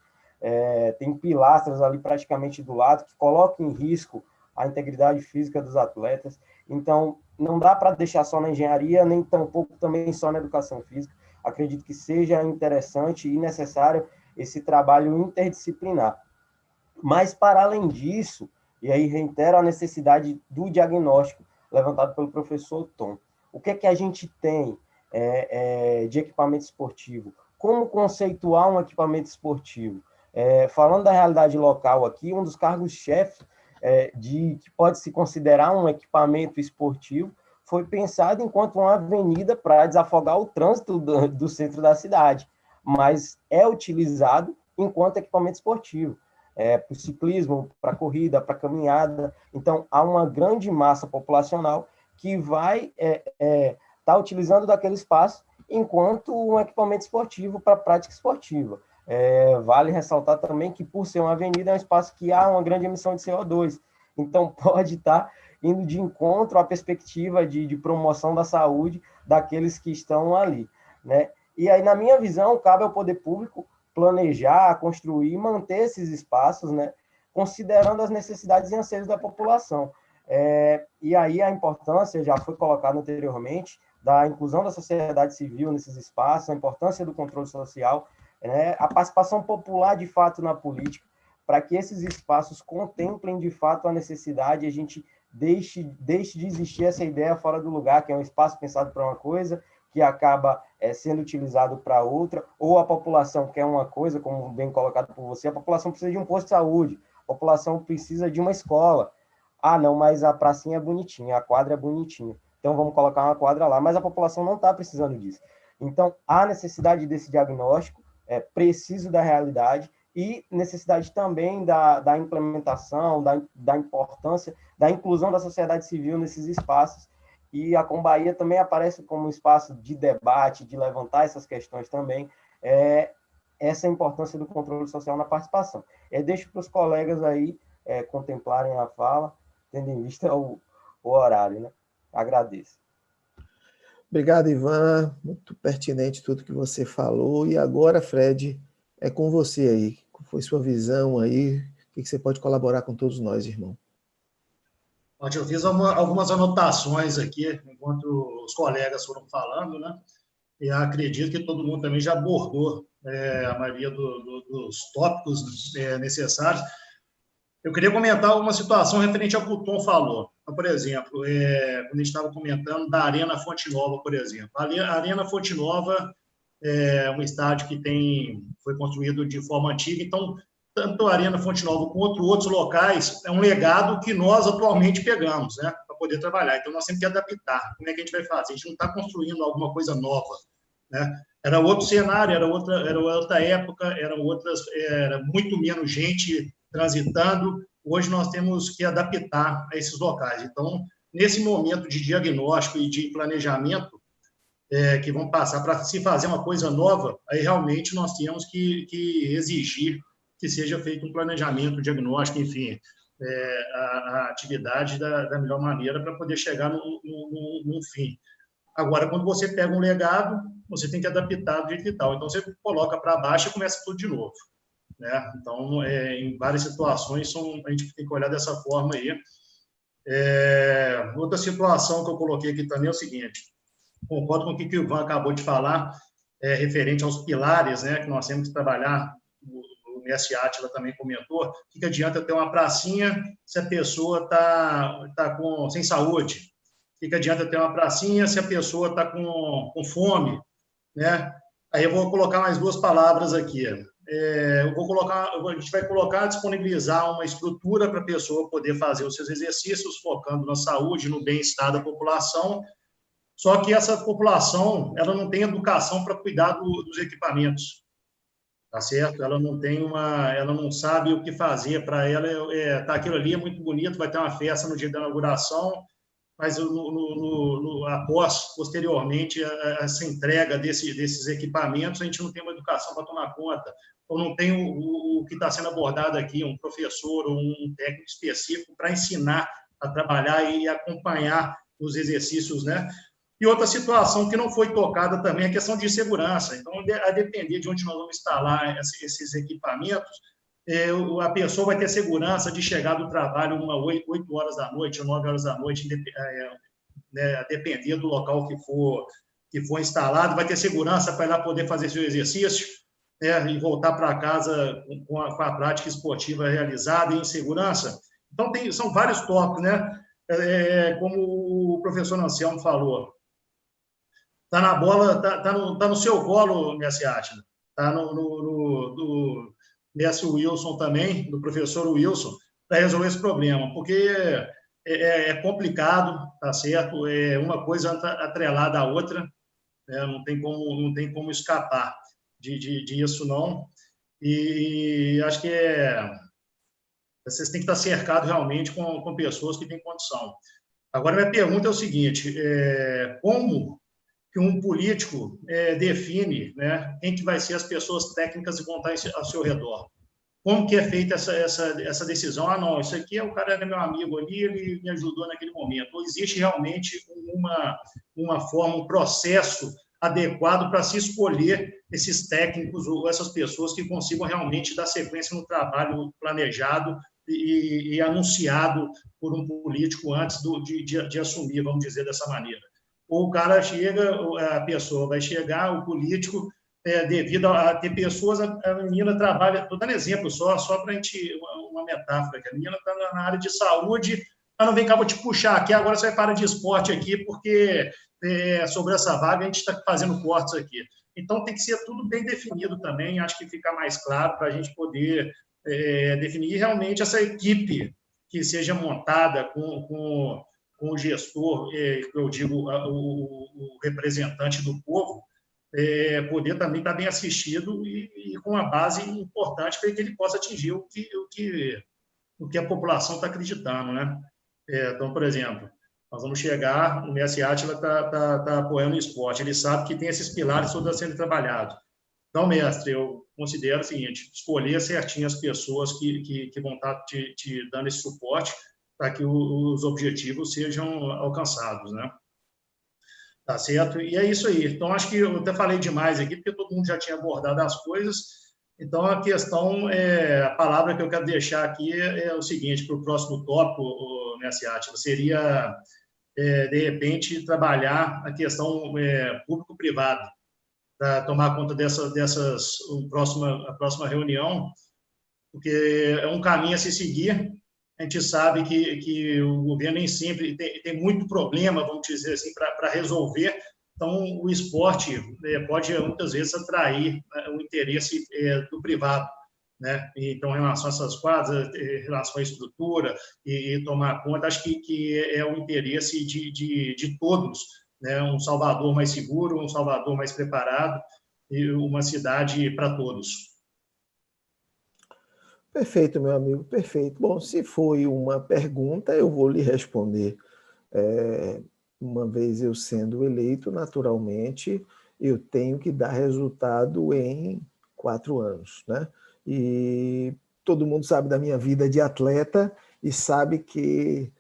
Speaker 6: tem pilastras ali praticamente do lado, que colocam em risco a integridade física dos atletas. Então, não dá para deixar só na engenharia, nem tampouco também só na educação física. Acredito que seja interessante e necessário esse trabalho interdisciplinar. Mas, para além disso, e aí reitero a necessidade do diagnóstico levantado pelo professor Tom. O que é que a gente tem de equipamento esportivo? Como conceituar um equipamento esportivo? Falando da realidade local aqui, um dos cargos-chefes que pode se considerar um equipamento esportivo foi pensado enquanto uma avenida para desafogar o trânsito do centro da cidade, mas é utilizado enquanto equipamento esportivo, para o ciclismo, para a corrida, para a caminhada. Então, há uma grande massa populacional que vai estar utilizando daquele espaço enquanto um equipamento esportivo para prática esportiva. Vale ressaltar também que, por ser uma avenida, é um espaço que há uma grande emissão de CO2. Então, pode estar indo de encontro à perspectiva de promoção da saúde daqueles que estão ali, né? E aí, na minha visão, cabe ao poder público planejar, construir e manter esses espaços, né? Considerando as necessidades e anseios da população. E aí a importância, já foi colocada anteriormente, da inclusão da sociedade civil nesses espaços, a importância do controle social, a participação popular, de fato, na política, para que esses espaços contemplem, de fato, a necessidade e a gente deixe de existir essa ideia fora do lugar, que é um espaço pensado para uma coisa, que acaba sendo utilizado para outra, ou a população quer uma coisa, como bem colocado por você, a população precisa de um posto de saúde, a população precisa de uma escola. Ah, não, mas a pracinha é bonitinha, a quadra é bonitinha, então vamos colocar uma quadra lá, mas a população não está precisando disso. Então, há necessidade desse diagnóstico, preciso da realidade, e necessidade também da implementação, da importância, da inclusão da sociedade civil nesses espaços, e a Combaia também aparece como um espaço de debate, de levantar essas questões também, essa importância do controle social na participação. Deixo para os colegas aí contemplarem a fala, tendo em vista o horário, né? Agradeço.
Speaker 2: Obrigado, Ivan, muito pertinente tudo que você falou, e agora, Fred, é com você aí, qual foi sua visão aí, o que você pode colaborar com todos nós, irmão?
Speaker 7: Eu fiz algumas anotações aqui, enquanto os colegas foram falando, né? E acredito que todo mundo também já abordou a maioria dos tópicos necessários. Eu queria comentar uma situação referente ao que o Tom falou. Então, por exemplo, quando a gente estava comentando da Arena Fonte Nova, por exemplo. A Arena Fonte Nova é um estádio que foi construído de forma antiga, então tanto a Arena Fonte Nova quanto outros locais, é um legado que nós atualmente pegamos, né, para poder trabalhar. Então, nós temos que adaptar. Como é que a gente vai fazer? A gente não está construindo alguma coisa nova, né? Era outro cenário, era outra época, era muito menos gente transitando. Hoje, nós temos que adaptar a esses locais. Então, nesse momento de diagnóstico e de planejamento, que vão passar para se fazer uma coisa nova, aí realmente nós temos que exigir que seja feito um planejamento, diagnóstico, enfim, a atividade da melhor maneira para poder chegar num fim. Agora, quando você pega um legado, você tem que adaptar do jeito que tal. Então, você coloca para baixo e começa tudo de novo, né? Então, em várias situações, a gente tem que olhar dessa forma aí. Outra situação que eu coloquei aqui também é o seguinte: concordo com o que o Ivan acabou de falar, referente aos pilares, né, que nós temos que trabalhar. O Messi Átila também comentou. O que adianta ter uma pracinha se a pessoa está sem saúde? O que adianta ter uma pracinha se a pessoa está com fome, né? Aí eu vou colocar mais duas palavras aqui. A gente vai disponibilizar uma estrutura para a pessoa poder fazer os seus exercícios, focando na saúde, no bem-estar da população. Só que essa população, ela não tem educação para cuidar dos equipamentos, tá certo? Ela não sabe o que fazer. Para ela, aquilo ali é muito bonito, vai ter uma festa no dia da inauguração, mas após, posteriormente, essa entrega desses equipamentos, a gente não tem uma educação para tomar conta, ou não tem o que está sendo abordado aqui, um professor ou um técnico específico para ensinar a trabalhar e acompanhar os exercícios, né? E outra situação que não foi tocada também é a questão de segurança. Então, a depender de onde nós vamos instalar esses equipamentos, a pessoa vai ter segurança de chegar do trabalho 8 horas da noite ou 9 horas da noite, né, a depender do local que for instalado, vai ter segurança para ela poder fazer seu exercício, né, e voltar para casa com a prática esportiva realizada e em segurança. Então, são vários tópicos, né? Como o professor Anselmo falou, está na bola, tá no seu colo, Messi Átila, está no Messi Wilson também, do professor Wilson, para resolver esse problema, porque é complicado, tá certo? Uma coisa atrelada à outra, né? Não tem como escapar disso, não. E acho que vocês têm que estar cercados realmente com pessoas que têm condição. Agora, minha pergunta é o seguinte, como que um político define, né, quem que vai ser as pessoas técnicas que vão estar ao seu redor? Como que é feita essa decisão? Ah, não, isso aqui o cara era meu amigo ali, ele me ajudou naquele momento. Ou existe realmente uma forma, um processo adequado para se escolher esses técnicos ou essas pessoas que consigam realmente dar sequência no trabalho planejado e anunciado por um político antes de assumir, vamos dizer dessa maneira? Ou o cara chega, a pessoa vai chegar, o político, devido a ter pessoas, a menina trabalha, estou dando exemplo só para a gente, uma metáfora, que a menina está na área de saúde, ela não vem cá, vou te puxar aqui, agora você vai para de esporte aqui, porque sobre essa vaga a gente está fazendo cortes aqui. Então, tem que ser tudo bem definido também, acho que fica mais claro para a gente poder definir realmente essa equipe que seja montada com o gestor, que eu digo, o representante do povo, poder também estar bem assistido e com uma base importante para que ele possa atingir o que a população está acreditando, né? Então, por exemplo, nós vamos chegar, o Messi Átila está apoiando o esporte, ele sabe que tem esses pilares todos sendo trabalhados. Então, mestre, eu considero o seguinte, escolher certinho as pessoas que vão estar te dando esse suporte para que os objetivos sejam alcançados, né? Tá certo? E é isso aí. Então, acho que eu até falei demais aqui, porque todo mundo já tinha abordado as coisas. Então, a questão, a palavra que eu quero deixar aqui é o seguinte, para o próximo tópico, Messi Átila, seria, de repente, trabalhar a questão público-privado, para tomar conta a próxima reunião, porque é um caminho a se seguir. A gente sabe que o governo nem sempre tem muito problema, vamos dizer assim, para resolver. Então, o esporte pode, muitas vezes, atrair o interesse do privado, né? Então, em relação a essas quadras, em relação à estrutura e tomar conta, acho que é o interesse de todos, né? Um Salvador mais seguro, um Salvador mais preparado e uma cidade para todos.
Speaker 2: Perfeito, meu amigo, perfeito. Bom, se foi uma pergunta, eu vou lhe responder. Uma vez eu sendo eleito, naturalmente, eu tenho que dar resultado em 4 anos, né? E todo mundo sabe da minha vida de atleta e sabe que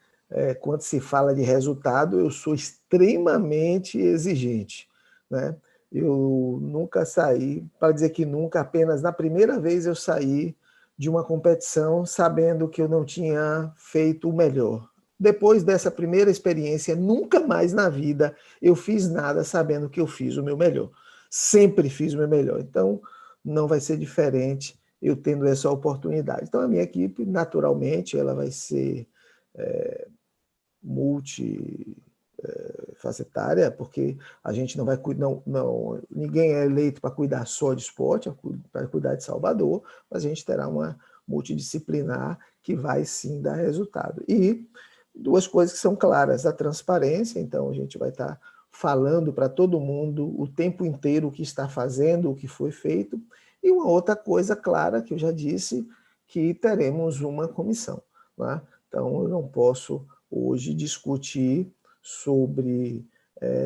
Speaker 2: quando se fala de resultado, eu sou extremamente exigente, né? Eu nunca saí, para dizer que nunca, apenas na primeira vez eu saí de uma competição sabendo que eu não tinha feito o melhor. Depois dessa primeira experiência, nunca mais na vida eu fiz nada sabendo que eu fiz o meu melhor. Sempre fiz o meu melhor. Então, não vai ser diferente eu tendo essa oportunidade. Então, a minha equipe, naturalmente, ela vai ser multifacetária, porque a gente não vai cuidar, ninguém é eleito para cuidar só de esporte, para cuidar de Salvador, mas a gente terá uma multidisciplinar que vai sim dar resultado. E 2 coisas que são claras, a transparência, então a gente vai estar falando para todo mundo o tempo inteiro o que está fazendo, o que foi feito, e uma outra coisa clara que eu já disse, que teremos uma comissão, né? Então eu não posso hoje discutir sobre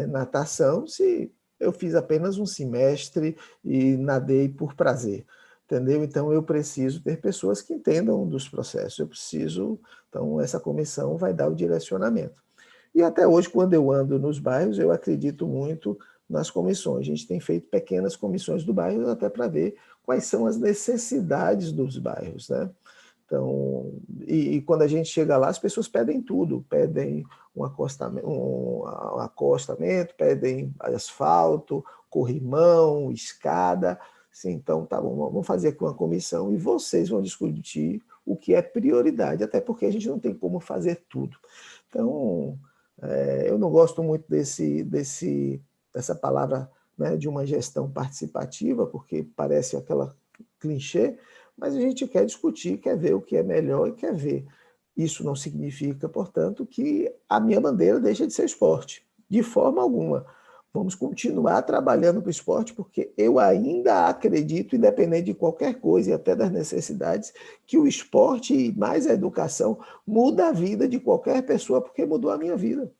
Speaker 2: natação se eu fiz apenas um semestre e nadei por prazer, entendeu? Então, eu preciso ter pessoas que entendam dos processos, então, essa comissão vai dar o direcionamento. E até hoje, quando eu ando nos bairros, eu acredito muito nas comissões. A gente tem feito pequenas comissões do bairro até para ver quais são as necessidades dos bairros, né? Então, e quando a gente chega lá, as pessoas pedem tudo, pedem um acostamento, pedem asfalto, corrimão, escada. Sim, então, tá bom, vamos fazer aqui uma comissão e vocês vão discutir o que é prioridade, até porque a gente não tem como fazer tudo. Então, eu não gosto muito dessa palavra, né, de uma gestão participativa, porque parece aquela clichê, mas a gente quer discutir, quer ver o que é melhor e quer ver. Isso não significa, portanto, que a minha bandeira deixa de ser esporte, de forma alguma. Vamos continuar trabalhando para o esporte, porque eu ainda acredito, independente de qualquer coisa e até das necessidades, que o esporte e mais a educação muda a vida de qualquer pessoa, porque mudou a minha vida.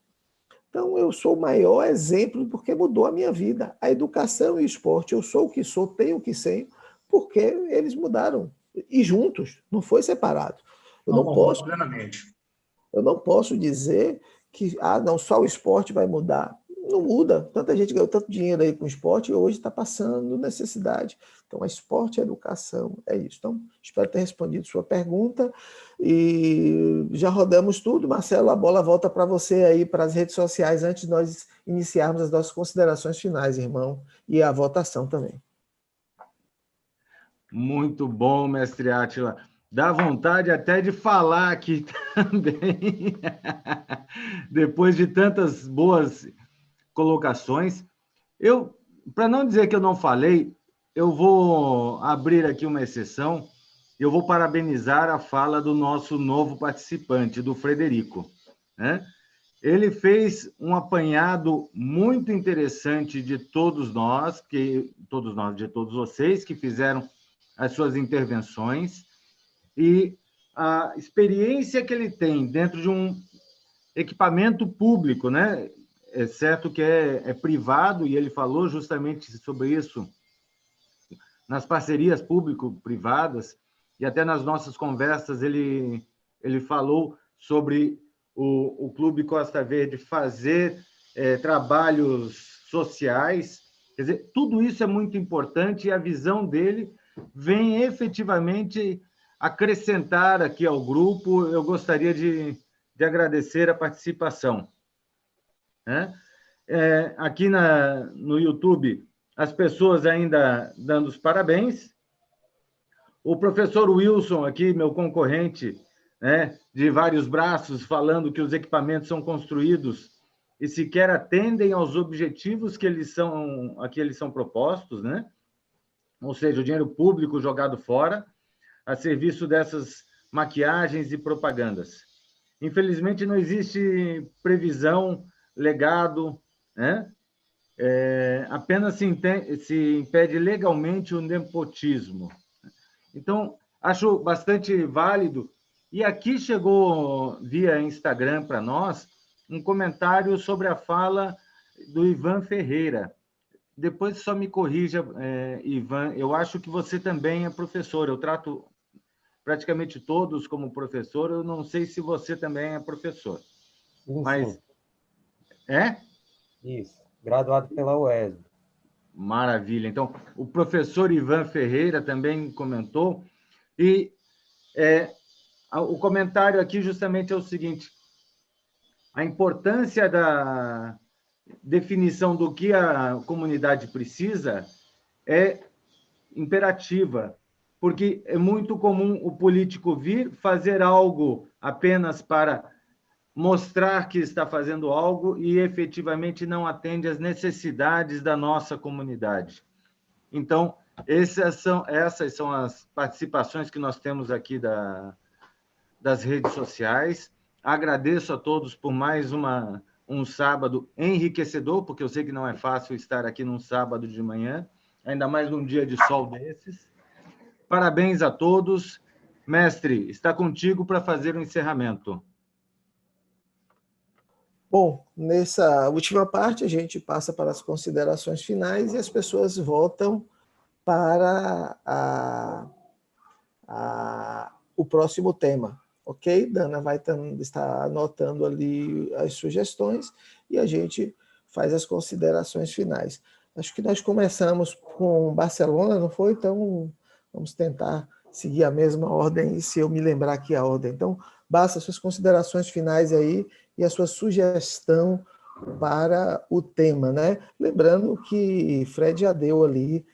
Speaker 2: Então, eu sou o maior exemplo porque mudou a minha vida. A educação e o esporte, eu sou o que sou, tenho o que sei, porque eles mudaram. E juntos, não foi separado. Eu não posso dizer que não, só o esporte vai mudar. Não muda. Tanta gente ganhou tanto dinheiro aí com o esporte e hoje está passando necessidade. Então, esporte e educação é isso. Então, espero ter respondido sua pergunta. E já rodamos tudo. Marcelo, a bola volta para você aí, para as redes sociais, antes de nós iniciarmos as nossas considerações finais, irmão, e a votação também.
Speaker 1: Muito bom, mestre Átila. Dá vontade até de falar aqui também. Depois de tantas boas colocações. Para não dizer que eu não falei, eu vou abrir aqui uma exceção. Eu vou parabenizar a fala do nosso novo participante, do Frederico, né? Ele fez um apanhado muito interessante de todos nós, de todos vocês que fizeram as suas intervenções, e a experiência que ele tem dentro de um equipamento público, né? É certo que é privado, e ele falou justamente sobre isso nas parcerias público-privadas, e até nas nossas conversas ele falou sobre o Clube Costa Verde fazer trabalhos sociais. Quer dizer, tudo isso é muito importante e a visão dele vem efetivamente acrescentar aqui ao grupo. Eu gostaria de agradecer a participação. Aqui no YouTube, as pessoas ainda dando os parabéns. O professor Wilson, aqui, meu concorrente, né, de vários braços, falando que os equipamentos são construídos e sequer atendem aos objetivos que eles são propostos, né? Ou seja, o dinheiro público jogado fora a serviço dessas maquiagens e propagandas. Infelizmente, não existe previsão, legado, né? Apenas se impede legalmente o nepotismo. Então, acho bastante válido. E aqui chegou, via Instagram para nós, um comentário sobre a fala do Ivan Ferreira. Depois só me corrija, Ivan, eu acho que você também é professor. Eu trato praticamente todos como professor. Eu não sei se você também é professor.
Speaker 6: Sim,
Speaker 1: mas
Speaker 6: sim.
Speaker 1: É?
Speaker 6: Isso, graduado pela UESB.
Speaker 1: Maravilha. Então, o professor Ivan Ferreira também comentou, e o comentário aqui justamente é o seguinte: a importância da definição do que a comunidade precisa é imperativa, porque é muito comum o político vir fazer algo apenas para mostrar que está fazendo algo e efetivamente não atende às necessidades da nossa comunidade. Então, essas são as participações que nós temos aqui das redes sociais. Agradeço a todos por mais um sábado enriquecedor, porque eu sei que não é fácil estar aqui num sábado de manhã, ainda mais num dia de sol desses. Parabéns a todos. Mestre, está contigo para fazer o encerramento.
Speaker 2: Bom, nessa última parte, a gente passa para as considerações finais e as pessoas voltam para o próximo tema. Ok? Dana vai estar anotando ali as sugestões e a gente faz as considerações finais. Acho que nós começamos com Barcelona, não foi? Então, vamos tentar seguir a mesma ordem, e se eu me lembrar aqui a ordem. Então, basta suas considerações finais aí e a sua sugestão para o tema, né? Lembrando que Fred já deu ali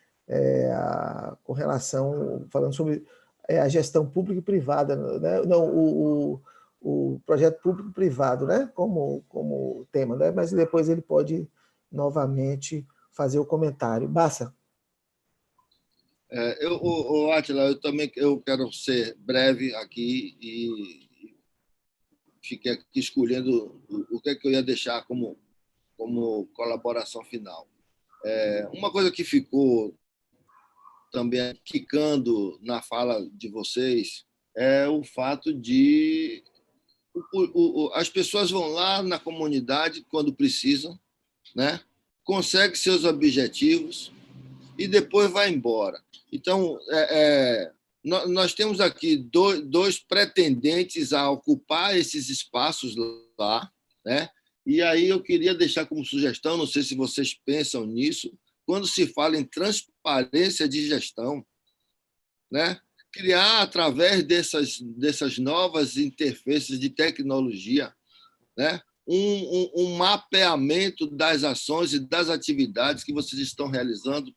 Speaker 2: com relação, falando sobre a gestão pública e privada, né? Não, o projeto público-privado, né? como tema, né? Mas depois ele pode novamente fazer o comentário. Basta.
Speaker 4: Átila, eu quero ser breve aqui e fiquei aqui escolhendo o que é que eu ia deixar como colaboração final. Uma coisa que ficou também quicando na fala de vocês é o fato de as pessoas vão lá na comunidade quando precisam, né? Conseguem seus objetivos e depois vai embora. Então, nós temos aqui dois pretendentes a ocupar esses espaços lá, né? E aí eu queria deixar como sugestão, não sei se vocês pensam nisso, quando se fala em transparência de gestão, né? Criar, através dessas novas interfaces de tecnologia, né? Um mapeamento das ações e das atividades que vocês estão realizando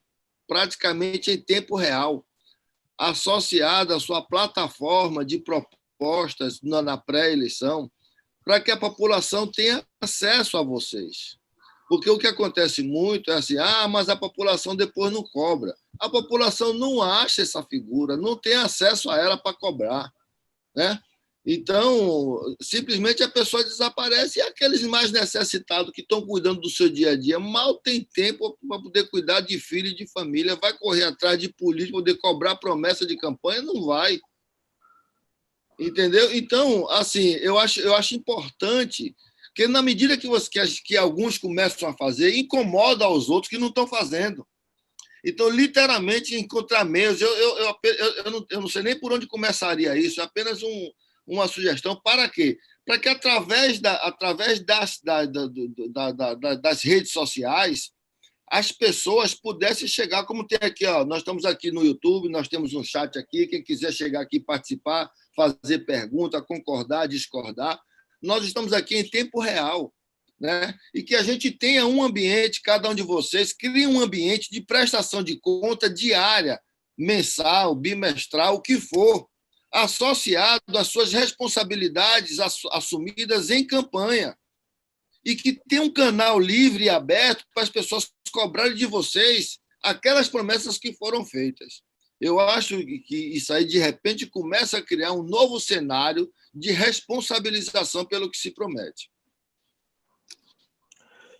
Speaker 4: praticamente em tempo real, associada à sua plataforma de propostas na pré-eleição, para que a população tenha acesso a vocês. Porque o que acontece muito é assim, mas a população depois não cobra. A população não acha essa figura, não tem acesso a ela para cobrar, né? Então, simplesmente a pessoa desaparece e aqueles mais necessitados que estão cuidando do seu dia a dia mal tem tempo para poder cuidar de filho e de família, vai correr atrás de político, poder cobrar promessa de campanha, não vai. Entendeu? Então, assim, eu acho importante que, na medida que alguns começam a fazer, incomoda aos outros que não estão fazendo. Então, literalmente, encontrar meios. Eu não sei nem por onde começaria isso, é apenas uma sugestão. Para quê? Para que, através das redes sociais, as pessoas pudessem chegar, como tem aqui, nós estamos aqui no YouTube, nós temos um chat aqui, quem quiser chegar aqui, participar, fazer pergunta, concordar, discordar, nós estamos aqui em tempo real, né? E que a gente tenha um ambiente, cada um de vocês, crie um ambiente de prestação de conta diária, mensal, bimestral, o que for, associado às suas responsabilidades assumidas em campanha. E que tenha um canal livre e aberto para as pessoas cobrarem de vocês aquelas promessas que foram feitas. Eu acho que isso aí, de repente, começa a criar um novo cenário de responsabilização pelo que se promete.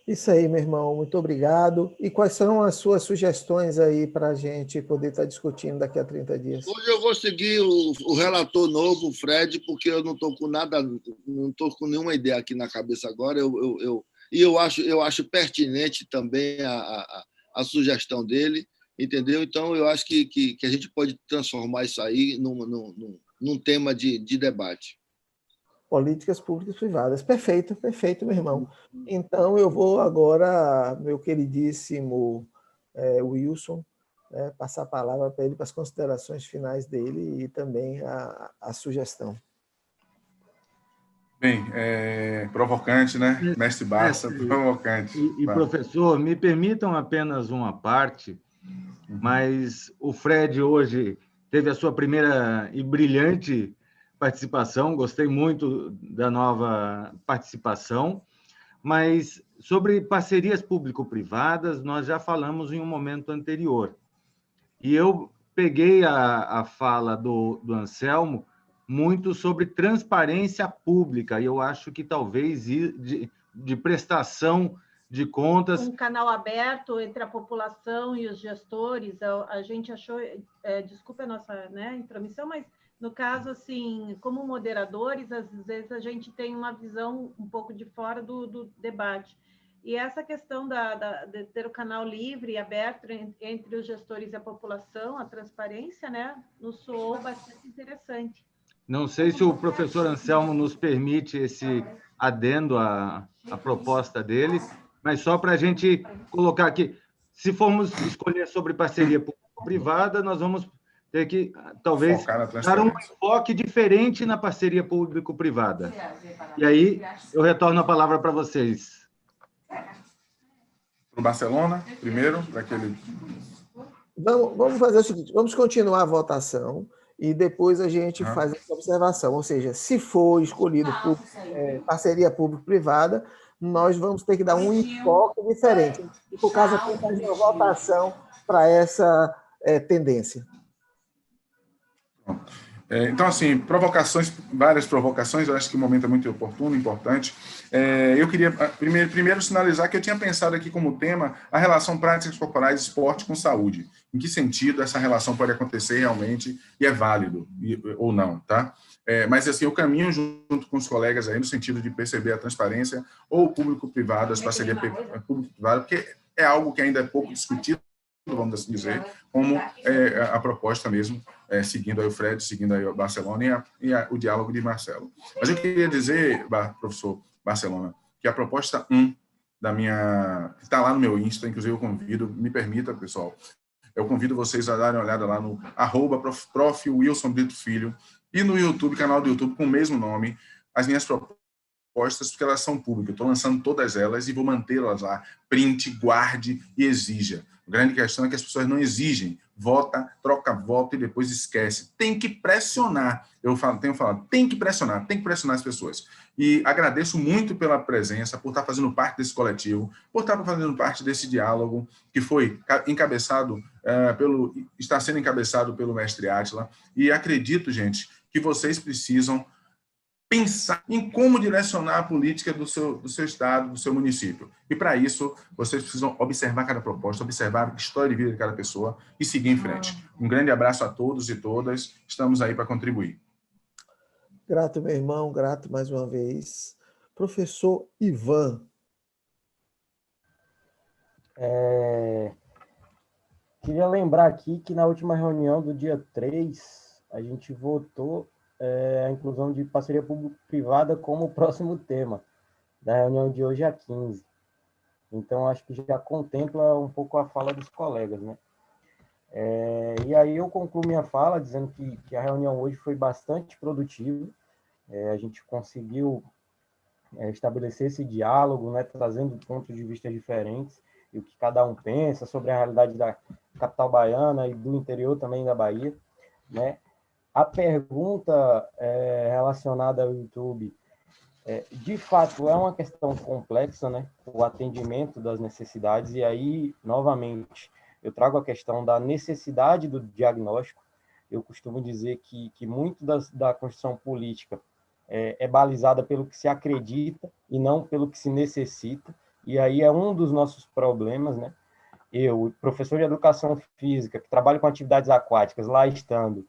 Speaker 2: Isso aí, meu irmão. Muito obrigado. E quais são as suas sugestões aí para a gente poder estar discutindo daqui a 30 dias?
Speaker 4: Hoje eu vou seguir o relator novo, o Fred, porque eu não estou com nada, não estou com nenhuma ideia aqui na cabeça agora. E eu acho pertinente também a sugestão dele, entendeu? Então, eu acho que a gente pode transformar isso aí num tema de debate.
Speaker 2: Políticas públicas e privadas. Perfeito, perfeito, meu irmão. Então, eu vou agora, meu queridíssimo Wilson, passar a palavra para ele, para as considerações finais dele e também a sugestão.
Speaker 3: Bem, provocante, né? Mestre Barça, provocante.
Speaker 1: E professor, me permitam apenas uma parte, mas o Fred hoje teve a sua primeira e brilhante participação, gostei muito da nova participação, mas sobre parcerias público-privadas nós já falamos em um momento anterior. E eu peguei a fala do Anselmo muito sobre transparência pública, e eu acho que talvez de prestação de contas...
Speaker 8: Um canal aberto entre a população e os gestores, a gente achou, desculpa a nossa intromissão, mas No caso, assim, como moderadores, às vezes a gente tem uma visão um pouco de fora do debate. E essa questão de ter o canal livre e aberto entre os gestores e a população, a transparência, né, nos soou bastante interessante.
Speaker 1: Não sei se o professor Anselmo nos permite esse adendo à proposta dele, mas só para a gente colocar aqui, se formos escolher sobre parceria público-privada, nós vamos ter que, talvez, dar um enfoque diferente na parceria público-privada. E aí, eu retorno a palavra para vocês.
Speaker 3: Para o Barcelona, primeiro, daquele...
Speaker 2: Vamos fazer o seguinte, vamos continuar a votação e depois a gente faz essa observação. Ou seja, se for escolhido por parceria público-privada, nós vamos ter que dar um enfoque diferente. E, por causa disso, fazer uma votação para essa tendência.
Speaker 3: Então, assim, várias provocações, eu acho que o momento é muito oportuno, importante. Eu queria, primeiro, sinalizar que eu tinha pensado aqui como tema a relação práticas corporais esporte com saúde. Em que sentido essa relação pode acontecer realmente e é válido ou não, tá? Mas, assim, eu caminho junto com os colegas aí no sentido de perceber a transparência ou público-privado, as parcerias público-privado, porque é algo que ainda é pouco discutido, vamos assim dizer, como a proposta mesmo, seguindo aí o Fred, seguindo aí o Barcelona e o diálogo de Marcelo. Mas eu queria dizer, professor Barcelona, que a proposta 1 da minha... que está lá no meu Insta, inclusive eu convido, me permita, pessoal, eu convido vocês a darem uma olhada lá no @prof. Wilson Brito Filho e no YouTube, canal do YouTube com o mesmo nome, as minhas propostas, porque elas são públicas. Eu estou lançando todas elas e vou mantê-las lá. Print, guarde e exija. A grande questão é que as pessoas não exigem. Vota, troca voto e depois esquece. Tem que pressionar. Tenho falado, tem que pressionar as pessoas. E agradeço muito pela presença, por estar fazendo parte desse coletivo, por estar fazendo parte desse diálogo que foi encabeçado está sendo encabeçado pelo mestre Átila. E acredito, gente, que vocês precisam pensar em como direcionar a política do seu estado, do seu município. E, para isso, vocês precisam observar cada proposta, observar a história de vida de cada pessoa e seguir em frente. Um grande abraço a todos e todas. Estamos aí para contribuir.
Speaker 2: Grato, meu irmão. Grato mais uma vez. Professor Ivan.
Speaker 6: Queria lembrar aqui que na última reunião do dia 3, a gente votou a inclusão de parceria público-privada como próximo tema da reunião de hoje, a 15. Então, acho que já contempla um pouco a fala dos colegas, né? E aí eu concluo minha fala dizendo que a reunião hoje foi bastante produtiva. A gente conseguiu estabelecer esse diálogo, né, trazendo pontos de vista diferentes e o que cada um pensa sobre a realidade da capital baiana e do interior também da Bahia, né? A pergunta relacionada ao YouTube, de fato, é uma questão complexa, né? O atendimento das necessidades, e aí, novamente, eu trago a questão da necessidade do diagnóstico. Eu costumo dizer que muito da construção política é balizada pelo que se acredita e não pelo que se necessita, e aí é um dos nossos problemas, né? Eu, professor de educação física, que trabalho com atividades aquáticas, lá estando,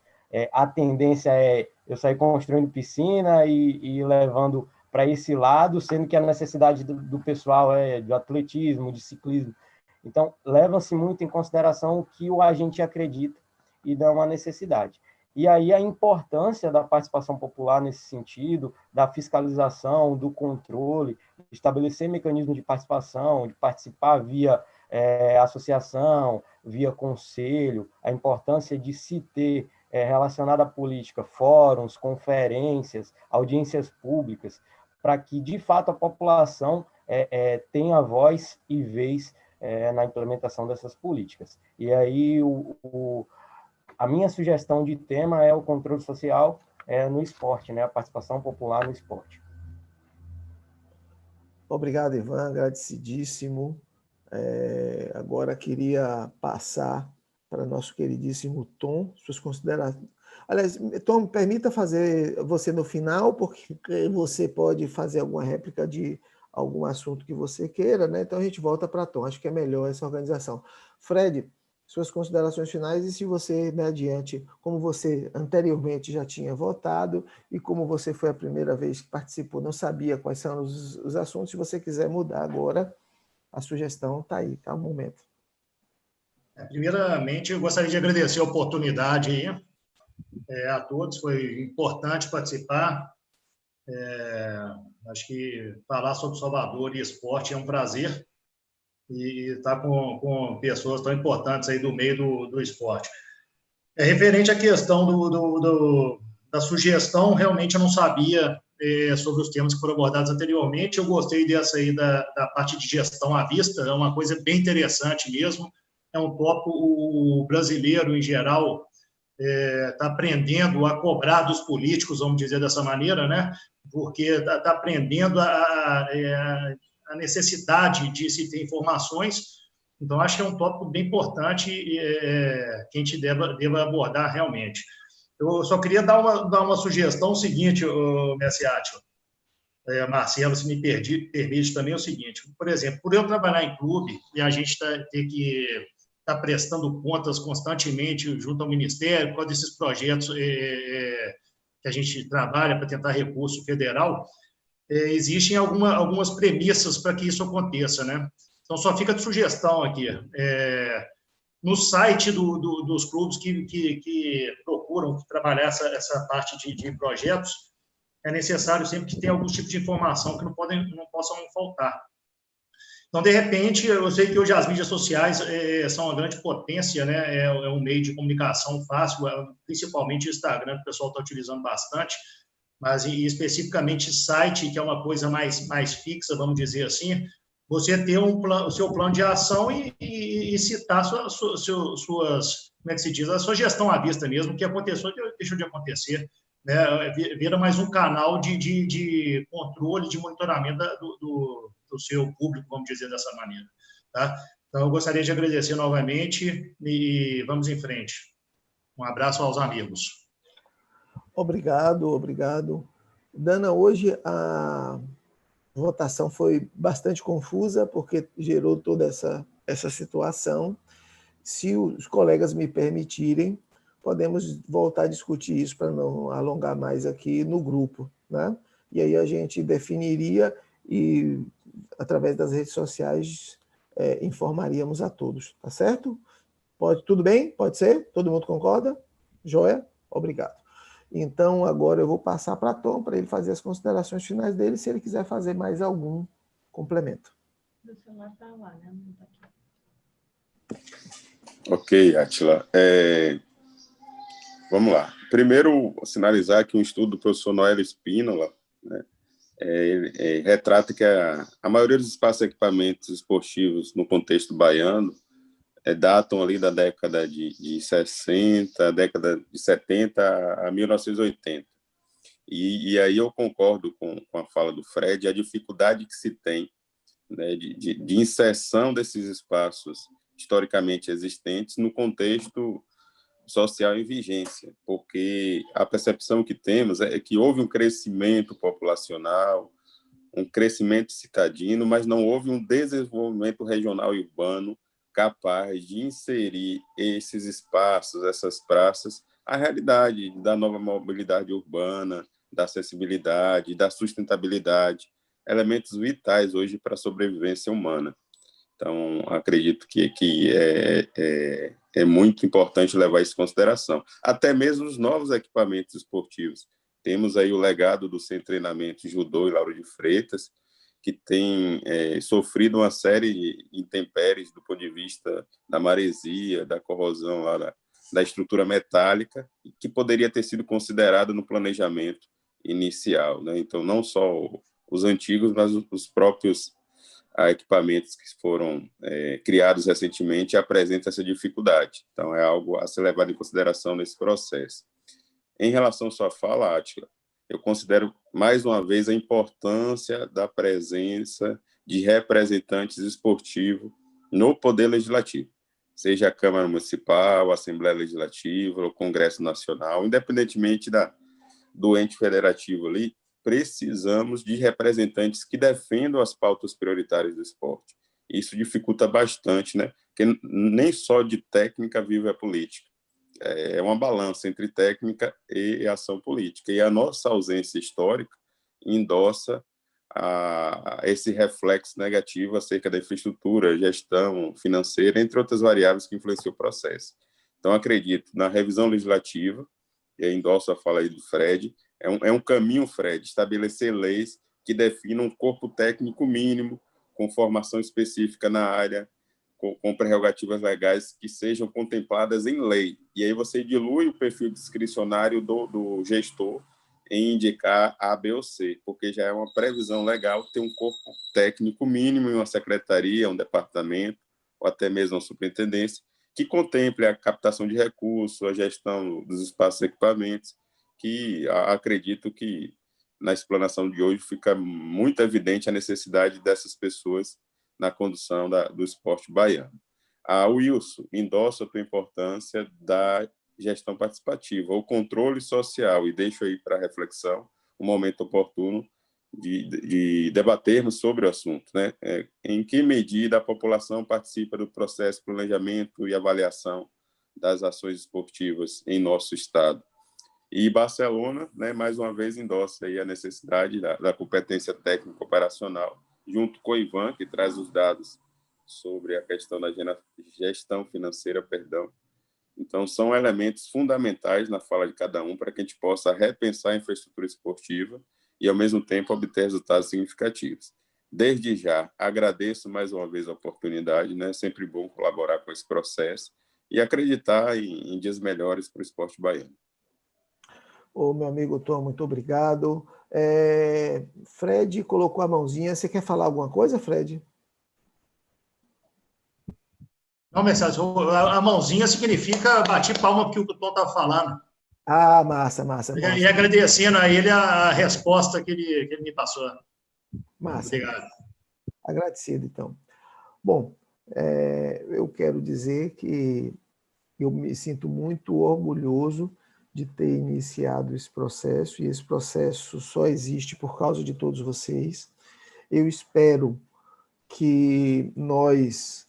Speaker 6: a tendência é eu sair construindo piscina e levando para esse lado, sendo que a necessidade do pessoal é de atletismo, de ciclismo. Então, leva-se muito em consideração o que o agente acredita e dá uma necessidade. E aí a importância da participação popular nesse sentido, da fiscalização, do controle, estabelecer mecanismos de participação, de participar via associação, via conselho, a importância de se ter relacionada à política, fóruns, conferências, audiências públicas, para que, de fato, a população tenha voz e vez na implementação dessas políticas. E aí, a minha sugestão de tema é o controle social no esporte, né? A participação popular no esporte.
Speaker 2: Obrigado, Ivan, agradecidíssimo. Agora queria passar para nosso queridíssimo Tom, suas considerações. Aliás, Tom, me permita fazer você no final, porque você pode fazer alguma réplica de algum assunto que você queira, né? Então a gente volta para Tom, acho que é melhor essa organização. Fred, suas considerações finais e se você, né, adiante, como você anteriormente já tinha votado e como você foi a primeira vez que participou, não sabia quais são os assuntos, se você quiser mudar agora, a sugestão está aí, está o momento.
Speaker 7: Primeiramente, eu gostaria de agradecer a oportunidade aí, a todos, foi importante participar. Acho que falar sobre Salvador e esporte é um prazer, e estar com pessoas tão importantes aí do meio do esporte. Referente à questão da sugestão, realmente eu não sabia sobre os temas que foram abordados anteriormente. Eu gostei dessa aí da parte de gestão à vista, é uma coisa bem interessante mesmo. É um tópico, o brasileiro, em geral, está aprendendo a cobrar dos políticos, vamos dizer dessa maneira, né? Porque está aprendendo a necessidade de se ter informações. Então, acho que é um tópico bem importante que a gente deva abordar realmente. Eu só queria dar uma sugestão seguinte, Messi Átila, Marcelo, se me permite também, é o seguinte, por exemplo, por eu trabalhar em clube e a gente ter que estar prestando contas constantemente junto ao Ministério, por causa desses projetos que a gente trabalha para tentar recurso federal, existem algumas premissas para que isso aconteça, né? Então, só fica de sugestão aqui. No site dos clubes que procuram trabalhar essa parte de projetos, é necessário sempre que tenha algum tipo de informação que não possam faltar. Então, de repente, eu sei que hoje as mídias sociais são uma grande potência, né? É um meio de comunicação fácil, principalmente o Instagram, que o pessoal está utilizando bastante, mas especificamente site, que é uma coisa mais fixa, vamos dizer assim, você ter o seu plano de ação e citar suas, como é que se diz, a sua gestão à vista mesmo, que aconteceu, que deixou de acontecer, né? Vira mais um canal de controle, de monitoramento do seu público, vamos dizer dessa maneira, tá? Então, eu gostaria de agradecer novamente e vamos em frente. Um abraço aos amigos.
Speaker 2: Obrigado. Dana, hoje a votação foi bastante confusa, porque gerou toda essa situação. Se os colegas me permitirem, podemos voltar a discutir isso para não alongar mais aqui no grupo, né? E aí a gente definiria e, através das redes sociais, informaríamos a todos, tá certo? Tudo bem? Pode ser? Todo mundo concorda? Joia? Obrigado. Então, agora eu vou passar para Tom, para ele fazer as considerações finais dele, se ele quiser fazer mais algum complemento.
Speaker 8: O celular está lá, né? Não está aqui.
Speaker 5: Ok, Átila. Vamos lá. Primeiro, sinalizar que um estudo do professor Noel Espínola, né, retrata que a maioria dos espaços e equipamentos esportivos no contexto baiano datam ali da década de 60, década de 70 a 1980. E aí eu concordo com a fala do Fred, a dificuldade que se tem, né, de inserção desses espaços historicamente existentes no contexto social em vigência, porque a percepção que temos é que houve um crescimento populacional, um crescimento citadino, mas não houve um desenvolvimento regional e urbano capaz de inserir esses espaços, essas praças, à realidade da nova mobilidade urbana, da acessibilidade, da sustentabilidade, elementos vitais hoje para a sobrevivência humana. Então, acredito que é muito importante levar isso em consideração. Até mesmo os novos equipamentos esportivos. Temos aí o legado do Centro de Treinamento Judô e Lauro de Freitas, que tem sofrido uma série de intempéries do ponto de vista da maresia, da corrosão lá da estrutura metálica, que poderia ter sido considerado no planejamento inicial, né? Então, não só os antigos, mas os próprios equipamentos que foram criados recentemente apresentam essa dificuldade. Então, é algo a ser levado em consideração nesse processo. Em relação à sua fala, Átila, eu considero, mais uma vez, a importância da presença de representantes esportivos no Poder Legislativo, seja a Câmara Municipal, a Assembleia Legislativa, o Congresso Nacional, independentemente do ente federativo ali, precisamos de representantes que defendam as pautas prioritárias do esporte. Isso dificulta bastante, né? porque nem só de técnica vive a política. É uma balança entre técnica e ação política. E a nossa ausência histórica endossa esse reflexo negativo acerca da infraestrutura, gestão financeira, entre outras variáveis que influenciam o processo. Então, acredito na revisão legislativa, e aí endosso a fala aí do Fred, é um caminho, Fred, estabelecer leis que definam um corpo técnico mínimo, com formação específica na área, com prerrogativas legais que sejam contempladas em lei. E aí você dilui o perfil discricionário do gestor em indicar A, B ou C, porque já é uma previsão legal ter um corpo técnico mínimo em uma secretaria, um departamento, ou até mesmo uma superintendência, que contemple a captação de recursos, a gestão dos espaços e equipamentos, que acredito que na explanação de hoje fica muito evidente a necessidade dessas pessoas na condução do esporte baiano. Wilson, endosso a tua importância da gestão participativa, o controle social, e deixo aí para reflexão um momento oportuno de debatermos sobre o assunto, né? Em que medida a população participa do processo de planejamento e avaliação das ações esportivas em nosso estado. E Barcelona, né, mais uma vez, endossa aí a necessidade da competência técnica operacional, junto com o Ivan, que traz os dados sobre a questão da gestão financeira, perdão. Então, são elementos fundamentais na fala de cada um para que a gente possa repensar a infraestrutura esportiva e, ao mesmo tempo, obter resultados significativos. Desde já, agradeço mais uma vez a oportunidade, né? É sempre bom colaborar com esse processo e acreditar em dias melhores para o esporte baiano.
Speaker 2: Ô, meu amigo Tom, muito obrigado. Fred colocou a mãozinha. Você quer falar alguma coisa, Fred?
Speaker 7: Não, Messias, a mãozinha significa bati palma porque o Tom estava falando.
Speaker 2: Ah, massa.
Speaker 7: E agradecendo a ele a resposta que ele me passou.
Speaker 2: Massa.
Speaker 7: Obrigado.
Speaker 2: Agradecido, então. Bom, eu quero dizer que eu me sinto muito orgulhoso de ter iniciado esse processo, e esse processo só existe por causa de todos vocês. Eu espero que nós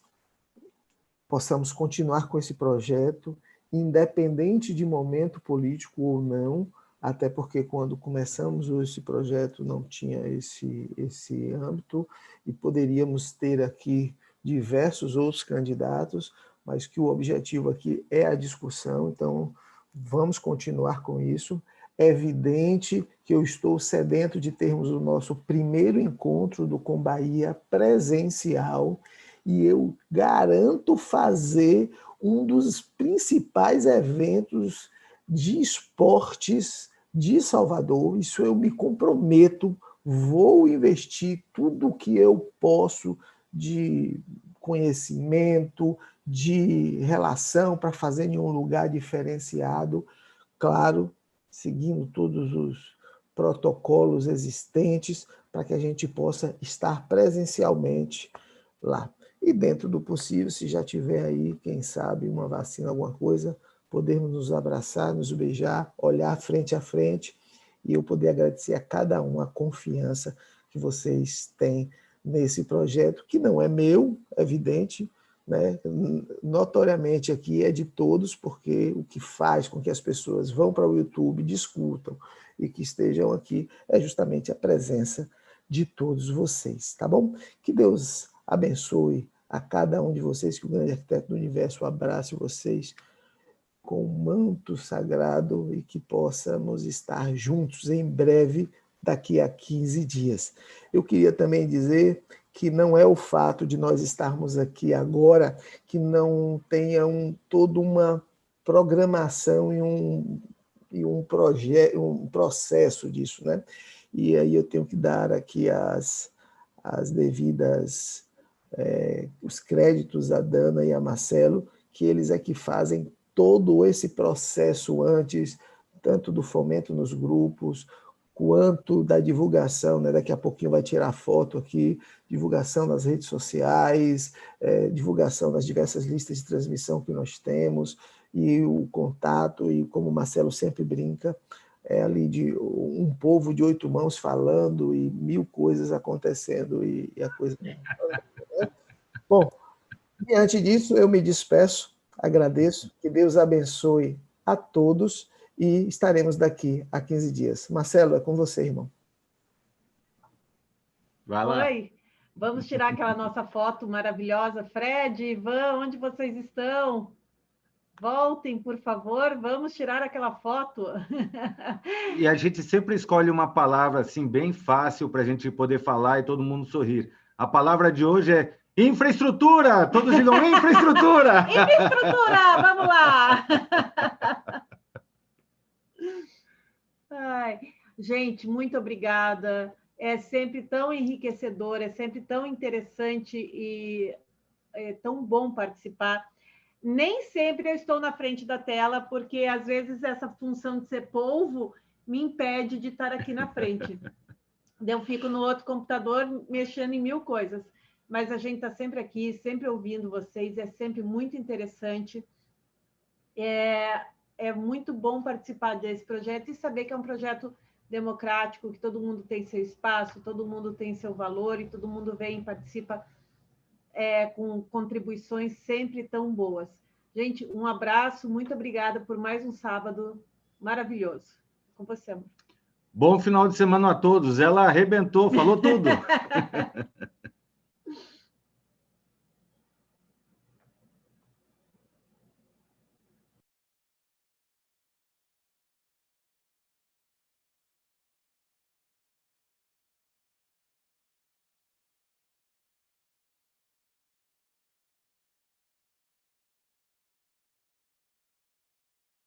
Speaker 2: possamos continuar com esse projeto, independente de momento político ou não, até porque quando começamos esse projeto não tinha esse âmbito, e poderíamos ter aqui diversos outros candidatos, mas que o objetivo aqui é a discussão, então vamos continuar com isso. É evidente que eu estou sedento de termos o nosso primeiro encontro do Combahia presencial, e eu garanto fazer um dos principais eventos de esportes de Salvador. Isso eu me comprometo, vou investir tudo o que eu posso de conhecimento, de relação para fazer em um lugar diferenciado, claro, seguindo todos os protocolos existentes para que a gente possa estar presencialmente lá. E dentro do possível, se já tiver aí, quem sabe, uma vacina, alguma coisa, podermos nos abraçar, nos beijar, olhar frente a frente, e eu poder agradecer a cada um a confiança que vocês têm nesse projeto, que não é meu, é evidente, né? Notoriamente aqui é de todos, porque o que faz com que as pessoas vão para o YouTube, discutam e que estejam aqui é justamente a presença de todos vocês, tá bom? Que Deus abençoe a cada um de vocês, que o grande arquiteto do universo abrace vocês com um manto sagrado e que possamos estar juntos em breve, daqui a 15 dias. Eu queria também dizer que não é o fato de nós estarmos aqui agora que não tenha toda uma programação e um processo disso, né? E aí eu tenho que dar aqui as devidas os créditos a Dana e a Marcelo, que eles é que fazem todo esse processo antes, tanto do fomento nos grupos, quanto da divulgação, né? Daqui a pouquinho vai tirar foto aqui, divulgação nas redes sociais, divulgação das diversas listas de transmissão que nós temos, e o contato, e como o Marcelo sempre brinca, ali de um povo de 8 mãos falando e 1000 coisas acontecendo, e a coisa... Bom, Diante disso, eu me despeço, agradeço, que Deus abençoe a todos e estaremos daqui a 15 dias. Marcelo, é com você, irmão.
Speaker 1: Vai lá.
Speaker 8: Oi, vamos tirar aquela nossa foto maravilhosa. Fred, Ivan, onde vocês estão? Voltem, por favor, vamos tirar aquela foto.
Speaker 1: E a gente sempre escolhe uma palavra assim bem fácil para a gente poder falar e todo mundo sorrir. A palavra de hoje é infraestrutura! Todos digam infraestrutura!
Speaker 8: Infraestrutura, vamos lá! Ai, gente, muito obrigada. É sempre tão enriquecedor, é sempre tão interessante e é tão bom participar. Nem sempre eu estou na frente da tela, porque às vezes essa função de ser polvo me impede de estar aqui na frente. Eu fico no outro computador mexendo em 1000 coisas, mas a gente está sempre aqui, sempre ouvindo vocês, é sempre muito interessante. É muito bom participar desse projeto e saber que é um projeto democrático, que todo mundo tem seu espaço, todo mundo tem seu valor e todo mundo vem e participa com contribuições sempre tão boas. Gente, um abraço, muito obrigada por mais um sábado maravilhoso. Com você, amor.
Speaker 1: Bom final de semana a todos. Ela arrebentou, falou tudo.